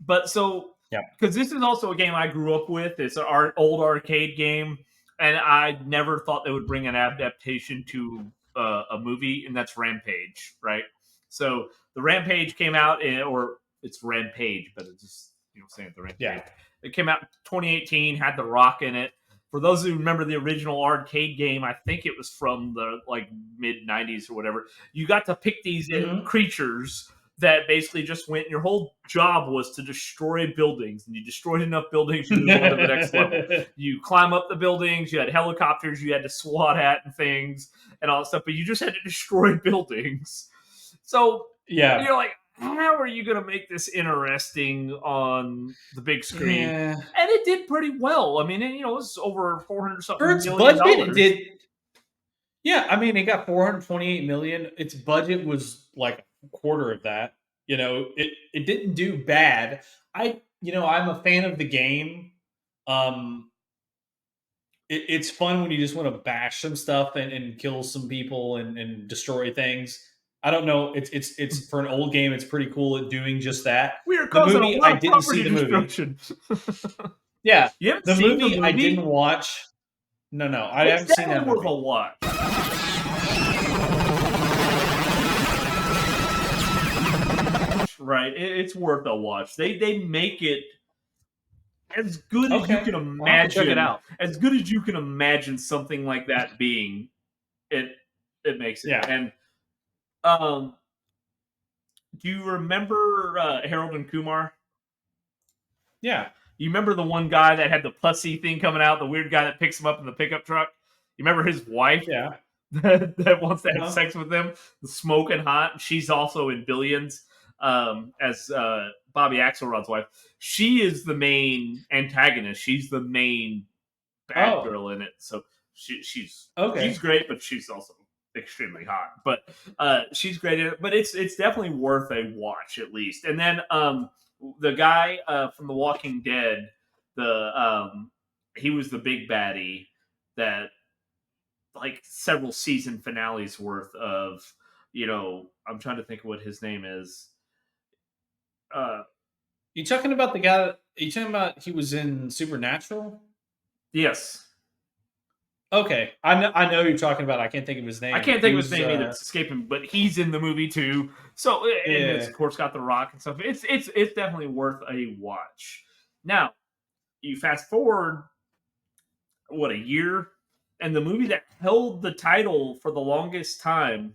But so Yep. because this is also a game I grew up with, it's an old arcade game, and I never thought they would bring an adaptation to a movie, and that's Rampage, right? So the Rampage came out, or it's Rampage, but it's just saying the Rampage. Yeah. It came out in 2018, had The Rock in it. For those who remember the original arcade game, I think it was from the mid 90s or whatever. You got to pick these creatures that basically just went. Your whole job was to destroy buildings, and you destroyed enough buildings, you move on to the next level. You climb up the buildings. You had helicopters. You had to SWAT at and things and all that stuff, but you just had to destroy buildings. So yeah, you're like, how are you going to make this interesting on the big screen? Yeah. And it did pretty well. I mean, it was over 400 something For its million budget, dollars. it did. Yeah, I mean, it got 428 million. Its budget was like a quarter of that. It didn't do bad. I'm a fan of the game. It's fun when you just want to bash some stuff and kill some people and destroy things. I don't know. It's for an old game. It's pretty cool at doing just that. We are The causing movie, a lot I of didn't see property the movie. destruction. Yeah, You haven't the seen movie, the I movie? didn't watch. No, I It's haven't seen that definitely worth movie. a watch. Right, it's worth a watch. They make it as good as you Okay, can I'll have to check it imagine. out. As good as you can imagine something like that being. It makes it. Yeah. And do you remember Harold and Kumar? Yeah. You remember the one guy that had the pussy thing coming out, the weird guy that picks him up in the pickup truck? You remember his wife Yeah. that wants to have Uh-huh. sex with him? The smoking hot. She's also in Billions as Bobby Axelrod's wife. She is the main antagonist. She's the main bad girl in it. So she's great, but she's also extremely hot. But she's great in it. But it's definitely worth a watch at least. And then the guy from The Walking Dead, he was the big baddie that several season finales worth of. I'm trying to think of what his name is. You talking about the guy? You talking about he was in Supernatural? Yes. Okay, I know who you're talking about. I can't think of his name. I can't think of his name either. It's escaping, but he's in the movie too. So and it's of course got The Rock and stuff. It's definitely worth a watch. Now, you fast forward a year, and the movie that held the title for the longest time,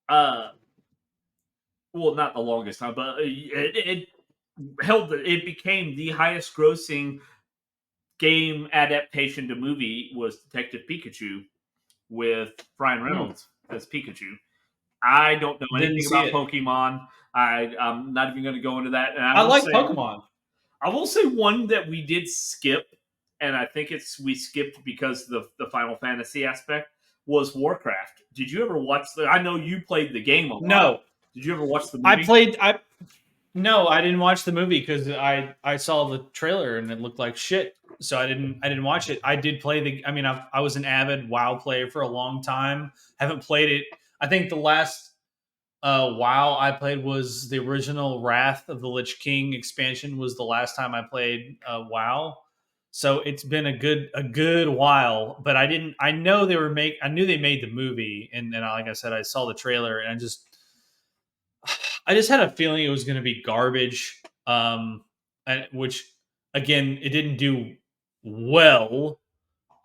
well, not the longest time, but it it became the highest grossing game adaptation to movie was Detective Pikachu with Ryan Reynolds as Pikachu. I don't know anything about Pokemon. I'm not even going to go into that. And I like Pokemon. I will say one that we did skip, and I think we skipped because of the Final Fantasy aspect, was Warcraft. Did you ever watch I know you played the game a lot. No. Did you ever watch the movie? No, I didn't watch the movie because I saw the trailer and it looked like shit. So I didn't watch it. I did play I was an avid WoW player for a long time. Haven't played it. I think the last WoW I played was the original Wrath of the Lich King expansion was the last time I played WoW. So it's been a good while, but I knew they made the movie, and like I said, I saw the trailer and I just had a feeling it was going to be garbage, which again, it didn't do well.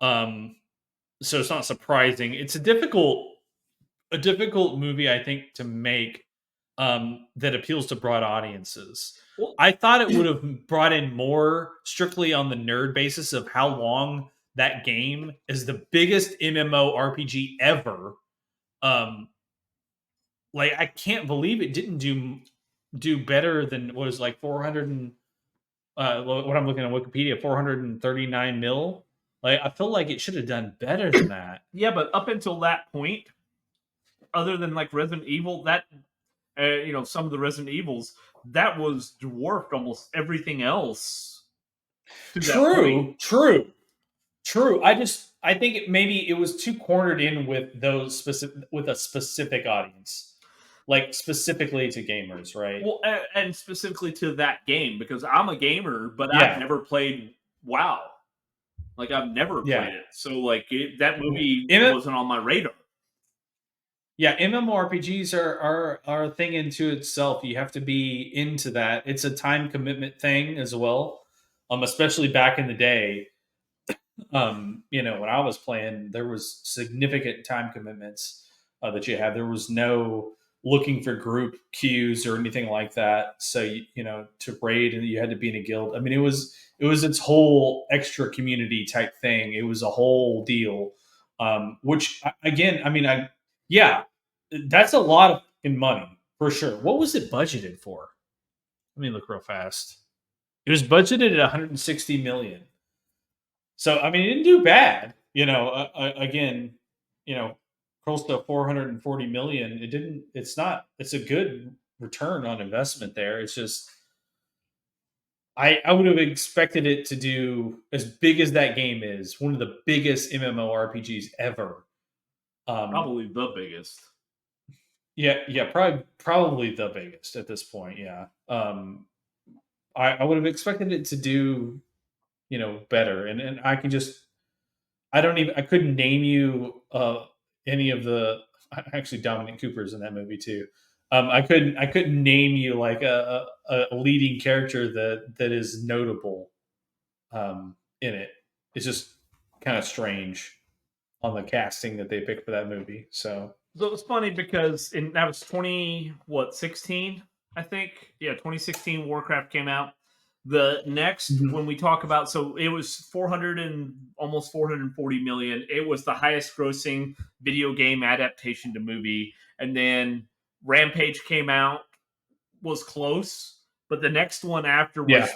So it's not surprising. It's a difficult movie, I think, to make that appeals to broad audiences. Well, I thought it would have brought in more strictly on the nerd basis of how long that game is the biggest MMORPG ever. I can't believe it didn't do better than what was 400 and what I'm looking at Wikipedia, 439 mil. I feel like it should have done better than that. Yeah, but up until that point, other than Resident Evil, that some of the Resident Evils, that was dwarfed almost everything else. True. I I think maybe it was too cornered in with those with a specific audience, like specifically to gamers, right? Well, and specifically to that game, because I'm a gamer, but I've Yeah, never played WoW. Like, I've never yeah. played it. So, like, that movie M- wasn't on my radar. yeah, MMORPGs are a thing into itself. You have to be into that. It's a time commitment thing as well. Especially back in the day. When I was playing, there was significant time commitments that you had. There was no looking for group queues or anything like that. So to raid, and you had to be in a guild. I mean, it was its whole extra community type thing. It was a whole deal. Which again, I mean, yeah, that's a lot of fucking money for sure. What was it budgeted for? Let me look real fast. It was budgeted at 160 million. So I mean, it didn't do bad. Again, close to 440 million. It didn't. It's not. It's a good return on investment there. It's just I would have expected it to do as big as that game is. One of the biggest MMORPGs ever. Probably the biggest. Yeah, probably the biggest at this point. Yeah. I would have expected it to do better, and I couldn't name you any of the actually Dominic Cooper's in that movie too. I couldn't name you like a leading character that is notable in it. It's just kind of strange on the casting that they picked for that movie. So it was funny because that was 16, I think. Yeah, 2016 Warcraft came out. The next, when we talk about, so it was 400 and almost 440 million. It was the highest grossing video game adaptation to movie. And then Rampage came out, was close, but the next one after was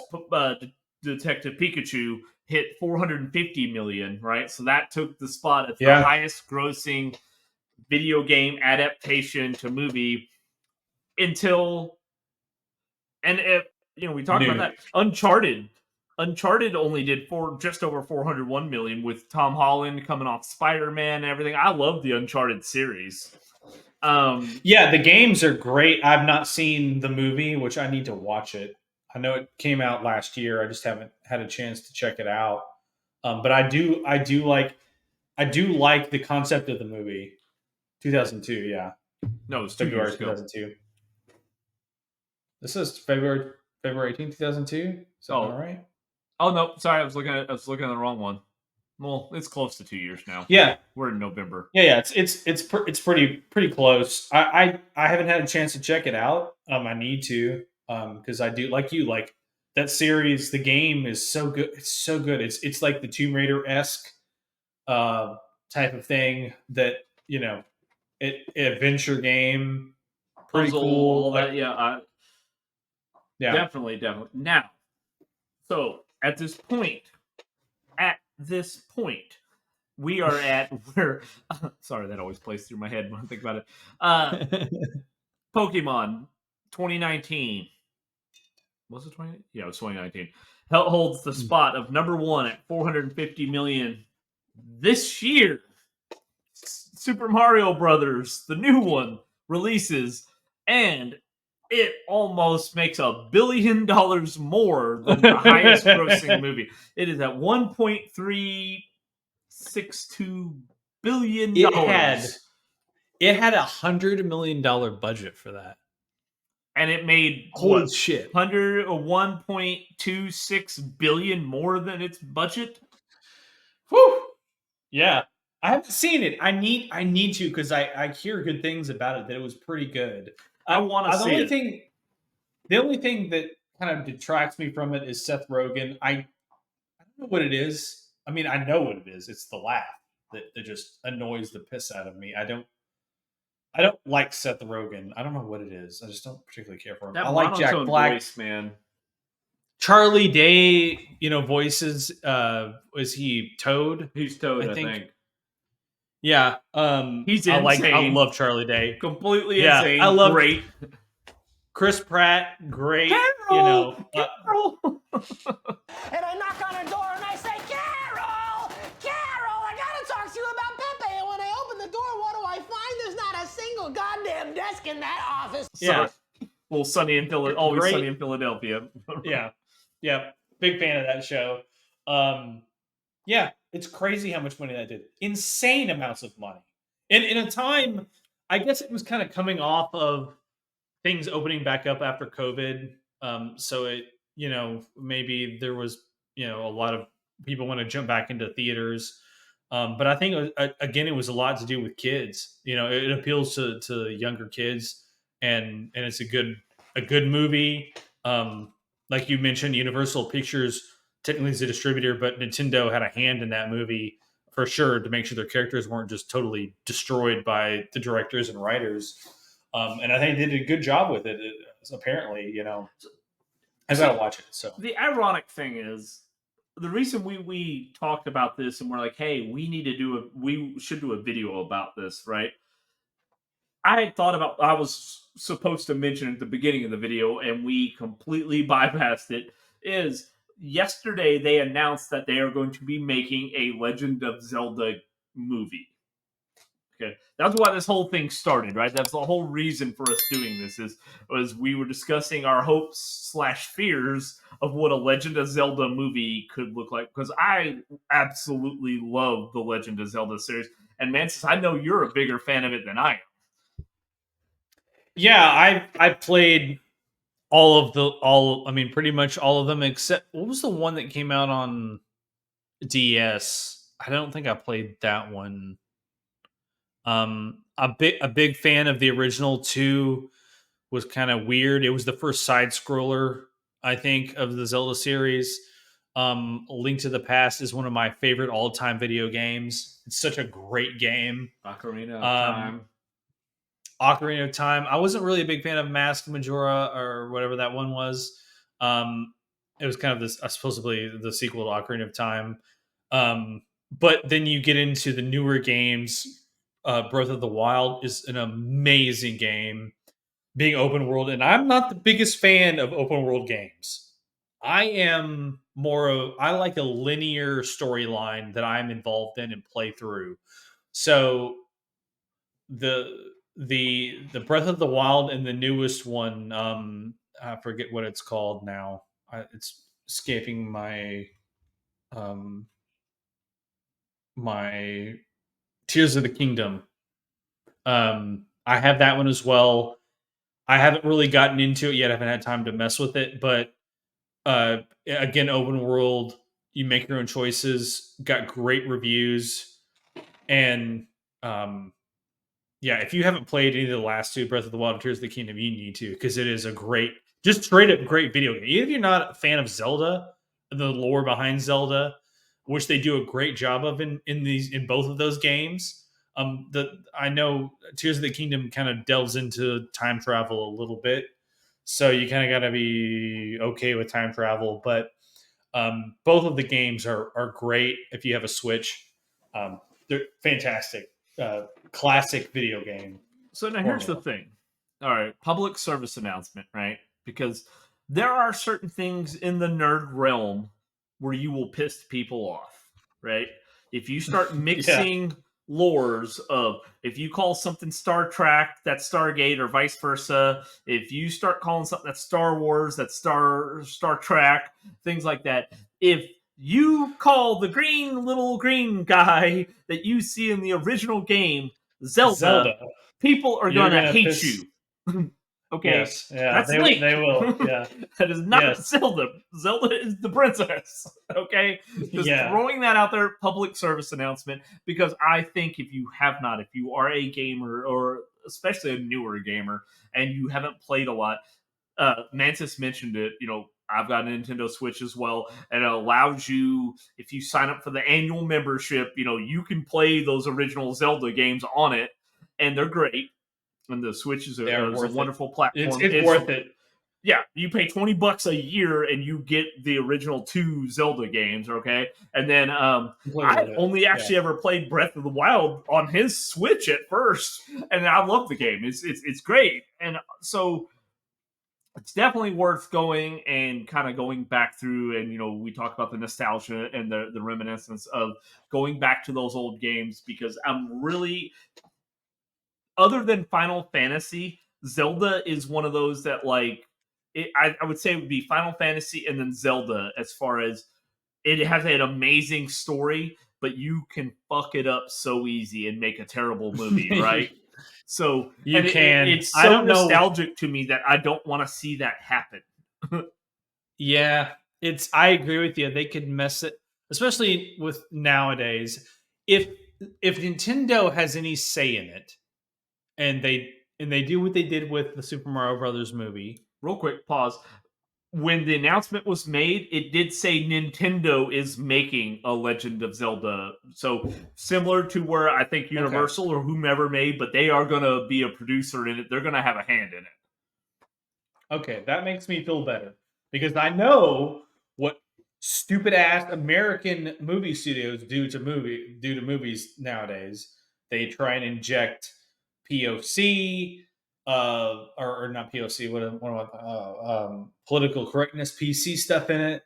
Detective Pikachu, hit 450 million, right? So that took the spot as the highest grossing video game adaptation to movie until, and if we talked about that. Uncharted only did just over 401 million with Tom Holland coming off Spider-Man and everything. I love the Uncharted series. The games are great. I've not seen the movie, which I need to watch it. I know it came out last year. I just haven't had a chance to check it out. But I do like the concept of the movie. 2002, yeah. No, it's February 2002. This is February 18th, 2002. Is that all right? Oh no, sorry, I was looking at the wrong one. Well, it's close to 2 years now. Yeah, we're in November. Yeah. It's pretty close. I haven't had a chance to check it out. I need to because I do like that series. The game is so good. It's so good. It's like the Tomb Raider-esque type of thing that adventure game. Pretty Puzzle, cool. All that, yeah. Definitely. Now, so at this point, we are at where. Sorry, that always plays through my head when I think about it. Pokemon 2019. Was it 20? Yeah, it was 2019. Holds the spot of number one at 450 million this year. Super Mario Brothers, the new one, releases, and it almost makes $1 billion more than the highest grossing movie. It is at $1.362 billion. It had $100 million budget for that. And it made holy shit, 1.26 billion more than its budget. Whew. Yeah. I haven't seen it. I need to because I hear good things about it, that it was pretty good. I want to see it. The only thing that kind of detracts me from it is Seth Rogen. I don't know what it is. I mean, I know what it is. It's the laugh that just annoys the piss out of me. I don't like Seth Rogen. I don't know what it is. I just don't particularly care for him. That I like Jack Black. Voice, man. Charlie Day, voices. Was he Toad? He's Toad, I think. Yeah, he's insane. I love Charlie Day. Completely insane. I love great. Chris Pratt, great. Carol! Carol! And I knock on her door and I say, Carol! Carol, I gotta in that office. Yeah. Well, Sunny in Philadelphia, always Great. Sunny in Philadelphia. Yeah. Big fan of that show. Yeah, it's crazy how much money that did. Insane amounts of money. And in a time, I guess it was kind of coming off of things opening back up after COVID. So it, maybe there was, a lot of people want to jump back into theaters. But I think again, it was a lot to do with kids. It appeals to younger kids, and it's a good movie. Like you mentioned, Universal Pictures technically is a distributor, but Nintendo had a hand in that movie for sure to make sure their characters weren't just totally destroyed by the directors and writers. And I think they did a good job with it. Apparently, I gotta watch it. So the ironic thing is, the reason we talked about this and we're like, hey, we should do a video about this, right? I had thought about, I was supposed to mention at the beginning of the video, and we completely bypassed it. Is yesterday they announced that they are going to be making a Legend of Zelda movie. Okay, that's why this whole thing started, right? That's the whole reason for us doing this was we were discussing our hopes/fears of what a Legend of Zelda movie could look like. Because I absolutely love the Legend of Zelda series, and Mantis, I know you're a bigger fan of it than I am. yeah, I played pretty much all of them except what was the one that came out on DS? I don't think I played that one. A big fan of the original 2. Was kind of weird. It was the first side scroller, I think, of the Zelda series. Link to the Past is one of my favorite all time video games. It's such a great game. Ocarina of Time. Ocarina of Time. I wasn't really a big fan of Mask Majora or whatever that one was. It was kind of this supposedly the sequel to Ocarina of Time. But then you get into the newer games. Breath of the Wild is an amazing game, being open world, and I'm not the biggest fan of open world games. I am I like a linear storyline that I'm involved in and play through. So the Breath of the Wild and the newest one, I forget what it's called now. It's escaping my Tears of the Kingdom. I have that one as well. I haven't really gotten into it yet. I haven't had time to mess with it, but again, open world. You make your own choices. Got great reviews, and yeah, if you haven't played any of the last two, Breath of the Wild and Tears of the Kingdom, you need to, because it is a great, just straight up great video game. Even if you're not a fan of Zelda, the lore behind Zelda, which they do a great job of in both of those games. I know Tears of the Kingdom kind of delves into time travel a little bit, so you kind of got to be okay with time travel. But both of the games are great if you have a Switch. They're fantastic, classic video game. So now here's the thing. All right, public service announcement, right? Because there are certain things in the nerd realm where you will piss people off, right? If you start mixing lores of, if you call something Star Trek, that's Stargate, or vice versa. If you start calling something that's Star Wars, that's Star Trek, things like that. If you call the little green guy that you see in the original game Zelda. People are gonna hate you. Okay, yes, yeah, that's they Link. will. Yeah, that is not Zelda. Zelda is the princess. Okay, just throwing that out there, public service announcement, because I think if you are a gamer, or especially a newer gamer, and you haven't played a lot, Mantis mentioned it. I've got a Nintendo Switch as well, and it allows you, if you sign up for the annual membership, you can play those original Zelda games on it, and they're great. And the Switch is a wonderful platform. It's worth it. Yeah, you pay $20 a year and you get the original 2 Zelda games. Okay, and then I only actually ever played Breath of the Wild on his Switch at first, and I love the game. It's great, and so it's definitely worth going and kind of going back through. And we talk about the nostalgia and the reminiscence of going back to those old games, because I'm really, other than Final Fantasy, Zelda is one of those that like I would say it would be Final Fantasy and then Zelda as far as it has an amazing story, but you can fuck it up so easy and make a terrible movie, right? So, You and can. it's I so don't know. nostalgic to me that I don't want to see that happen. Yeah, it's. I agree with you. They could mess it, especially with nowadays. If if Nintendo has any say in it, and they do what they did with the Super Mario Brothers movie. Real quick, pause. When the announcement was made, it did say Nintendo is making a Legend of Zelda. So similar to where I think Okay. Universal or whomever made, but they are going to be a producer in it. They're going to have a hand in it. Okay, that makes me feel better because I know what stupid ass American movie studios do to movies nowadays. They try and inject POC, or not POC, political correctness, PC stuff in it.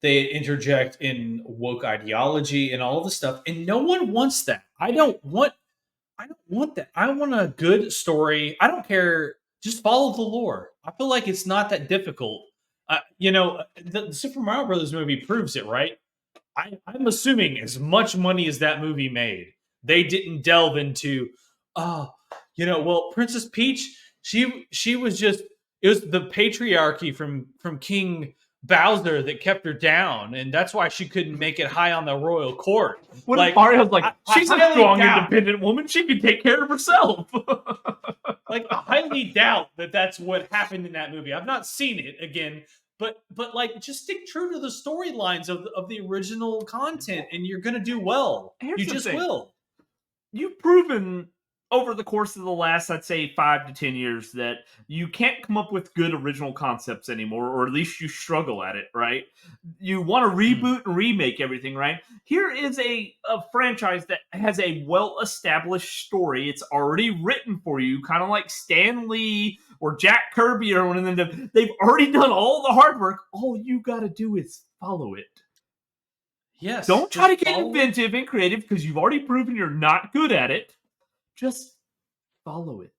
They interject in woke ideology and all of the stuff, and no one wants that. I don't want that. I want a good story. I don't care. Just follow the lore. I feel like it's not that difficult. The Super Mario Brothers movie proves it, right? I'm assuming as much money as that movie made, they didn't delve into, oh, well, Princess Peach, she was just it was the patriarchy from King Bowser that kept her down, and that's why she couldn't make it high on the royal court. What if Like Mario's like, I she's a highly strong, doubt independent woman. She can take care of herself. like I highly doubt that that's what happened in that movie. I've not seen it again, but like just stick true to the storylines of the original content, and you're gonna do well. Here's You the just thing. will. You've proven over the course of the last, I'd say, 5 to 10 years that you can't come up with good original concepts anymore, or at least you struggle at it, right? You want to Mm. reboot and remake everything, right? Here is a franchise that has a well established story. It's already written for you, kind of like Stan Lee or Jack Kirby or one of them. They've already done all the hard work. All you got to do is follow it. Yes, Don't try just to get follow. inventive and creative because you've already proven you're not good at it. Just follow it,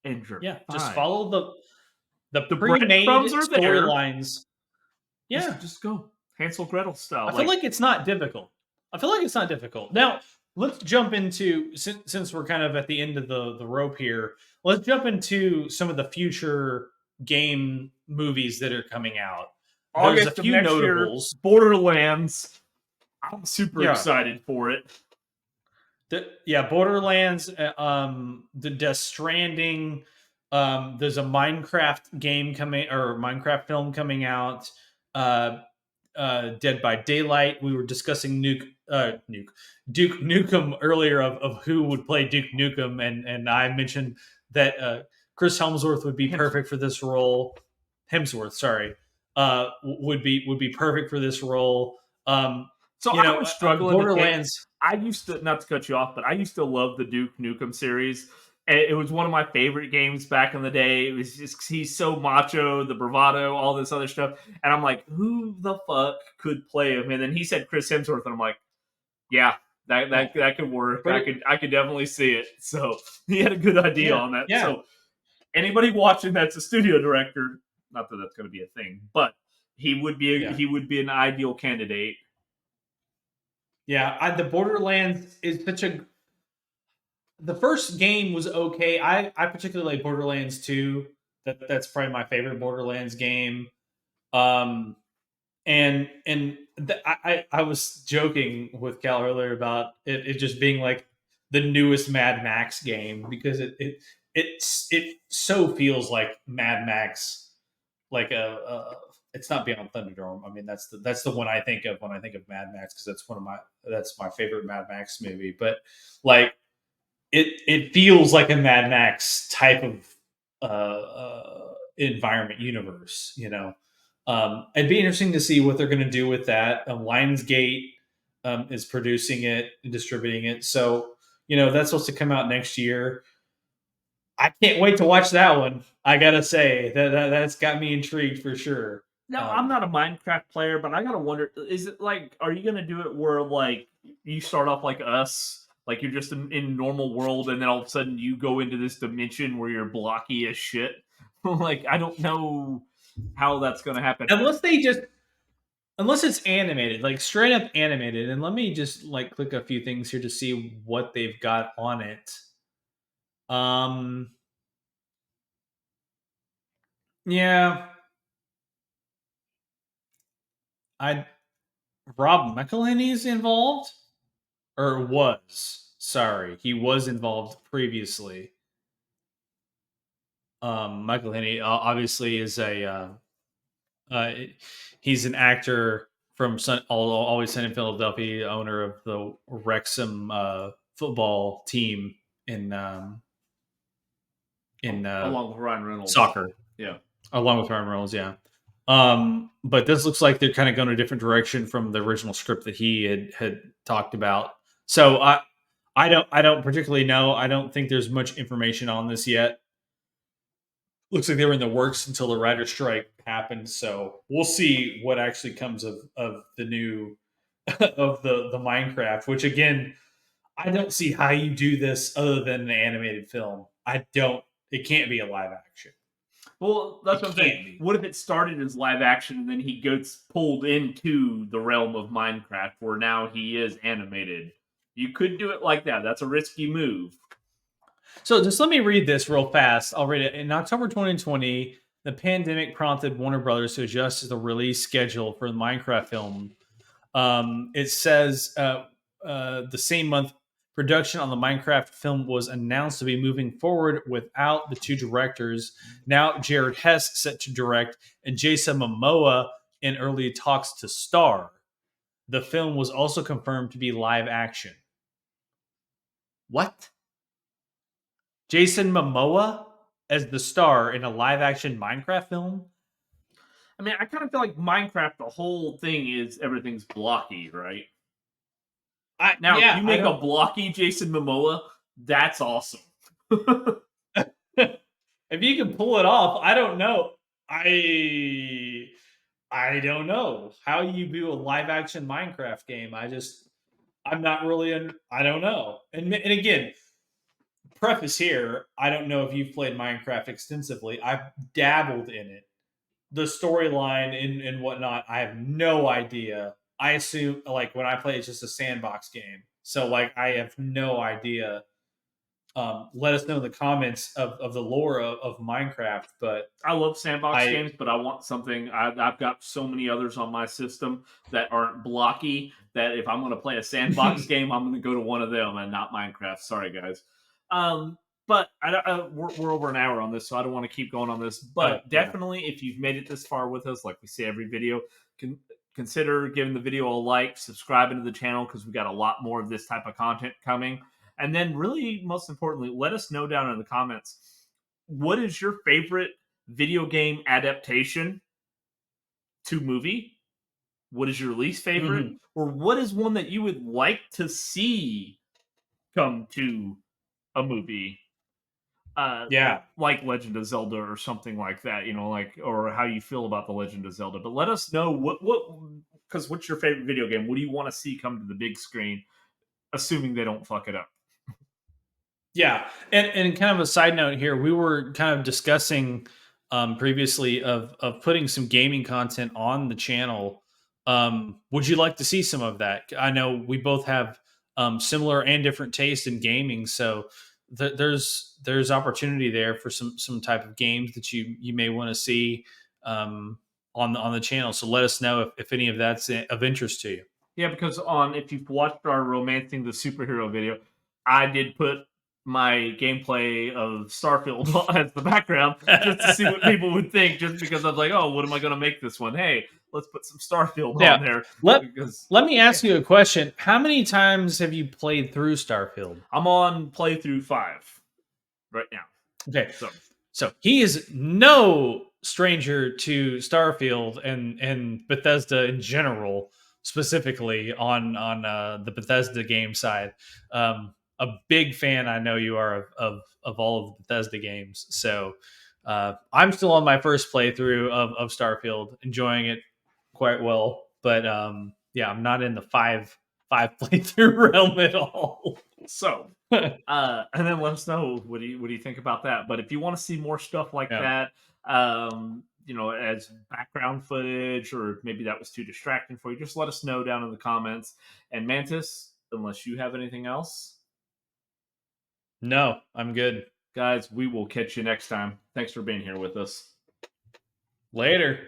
and you're Yeah, just fine. follow the The pre-made breadcrumbs are there. storylines. Yeah, Just go Hansel Gretel style. I feel Like, like it's not difficult. I feel like it's not difficult. Now, let's jump into since we're kind of at the end of the rope here. Let's jump into some of the future game movies that are coming out. There's a August of few next year, notables. Borderlands. I'm super Yeah, excited for it. Borderlands, the Death Stranding. There's a Minecraft game coming or Minecraft film coming out. Uh, Dead by Daylight. We were discussing Duke Nukem earlier of who would play Duke Nukem, and I mentioned that Chris Helmsworth would be perfect for this role. Hemsworth, sorry, would be perfect for this role. So I was struggling to pick. Borderlands. I used to, not to cut you off, but I used to love the Duke Nukem series. It was one of my favorite games back in the day. It was just he's so macho, the bravado, all this other stuff, and I'm like, who the fuck could play him? And then he said Chris Hemsworth, and I'm like, yeah, that could work. I could definitely see it. So he had a good idea on that. Yeah. So anybody watching that's a studio director, not that that's going to be a thing, but he would be an ideal candidate. Yeah, the Borderlands is such a. The first game was okay. I particularly like Borderlands 2. That's probably my favorite Borderlands game. Um, I was joking with Cal earlier about it just being like the newest Mad Max game because it so feels like Mad Max, like it's not Beyond Thunderdome. I mean, that's the one I think of when I think of Mad Max because that's my favorite Mad Max movie. But like it feels like a Mad Max type of environment universe. It'd be interesting to see what they're going to do with that. Lionsgate is producing it and distributing it, so that's supposed to come out next year. I can't wait to watch that one. I gotta say that's got me intrigued for sure. Now, I'm not a Minecraft player, but I gotta wonder: is it like, are you gonna do it where like you start off like us, Like you're just in normal world, and then all of a sudden you go into this dimension where you're blocky as shit. Like I don't know how that's going to happen. Unless it's animated, like straight up animated. And let me just like click a few things here to see what they've got on it. Yeah. Rob McElhenney's involved? Or was. Sorry. He was involved previously. McElhenney obviously is he's an actor from Always Sunny in Philadelphia, owner of the Wrexham football team in along with Ryan Reynolds. Soccer. Yeah. Along with Ryan Reynolds, yeah. But this looks like they're kind of going a different direction from the original script that he had talked about. So I don't particularly know. I don't think there's much information on this yet. Looks like they were in the works until the writer's strike happened. So we'll see what actually comes of the new of the Minecraft. Which again, I don't see how you do this other than an animated film. It can't be a live action. Well, that's what I'm saying. What if it started as live action and then he gets pulled into the realm of Minecraft where now he is animated? You could do it like that. That's a risky move. So just let me read this real fast. I'll read it. In October 2020, the pandemic prompted Warner Brothers to adjust the release schedule for the Minecraft film. It says the same month, production on the Minecraft film was announced to be moving forward without the two directors. Now Jared Hess set to direct and Jason Momoa in early talks to star. The film was also confirmed to be live action. What? Jason Momoa as the star in a live action Minecraft film? I mean, I kind of feel like Minecraft, the whole thing is everything's blocky, right? If you make a blocky Jason Momoa, that's awesome. If you can pull it off, I don't know. I don't know how you do a live action Minecraft game. I'm not really. I don't know. And again, preface here: I don't know if you've played Minecraft extensively. I've dabbled in it. The storyline and whatnot, I have no idea. I assume like when I play, it's just a sandbox game. So like I have no idea. Let us know in the comments of the lore of Minecraft. But I love sandbox games, but I want something. I've got so many others on my system that aren't blocky that if I'm going to play a sandbox game, I'm going to go to one of them and not Minecraft. Sorry, guys. But we're over an hour on this, so I don't want to keep going on this. But definitely, if you've made it this far with us, like we say every video, consider giving the video a like, subscribing to the channel because we got a lot more of this type of content coming. And then really, most importantly, let us know down in the comments, what is your favorite video game adaptation to movie? What is your least favorite? Mm-hmm. Or what is one that you would like to see come to a movie? Like Legend of Zelda or something like that, or how you feel about the Legend of Zelda. But let us know because what's your favorite video game? What do you want to see come to the big screen, assuming they don't fuck it up? Yeah, and kind of a side note here, we were kind of discussing previously of putting some gaming content on the channel. Would you like to see some of that? I know we both have similar and different taste in gaming, so there's opportunity there for some type of games that you may want to see on the channel. So let us know if any of that's of interest to you. Yeah, because if you've watched our Romancing the Superhero video, I did put my gameplay of Starfield as the background just to see what people would think, just because I was like, oh, what am I going to make this one? Hey, let's put some Starfield on there. Let me ask you a question. How many times have you played through Starfield? I'm on playthrough 5 right now. Okay. So he is no stranger to Starfield and Bethesda in general, specifically on the Bethesda game side. A big fan, I know you are of all of the Bethesda games. So I'm still on my first playthrough of Starfield, enjoying it quite well. But I'm not in the five playthrough realm at all. So, and then let us know what do you think about that. But if you want to see more stuff like Yeah. that, as background footage, or maybe that was too distracting for you, just let us know down in the comments. And Mantis, unless you have anything else, No, I'm good. guys, we will catch you next time. Thanks for being here with us. Later.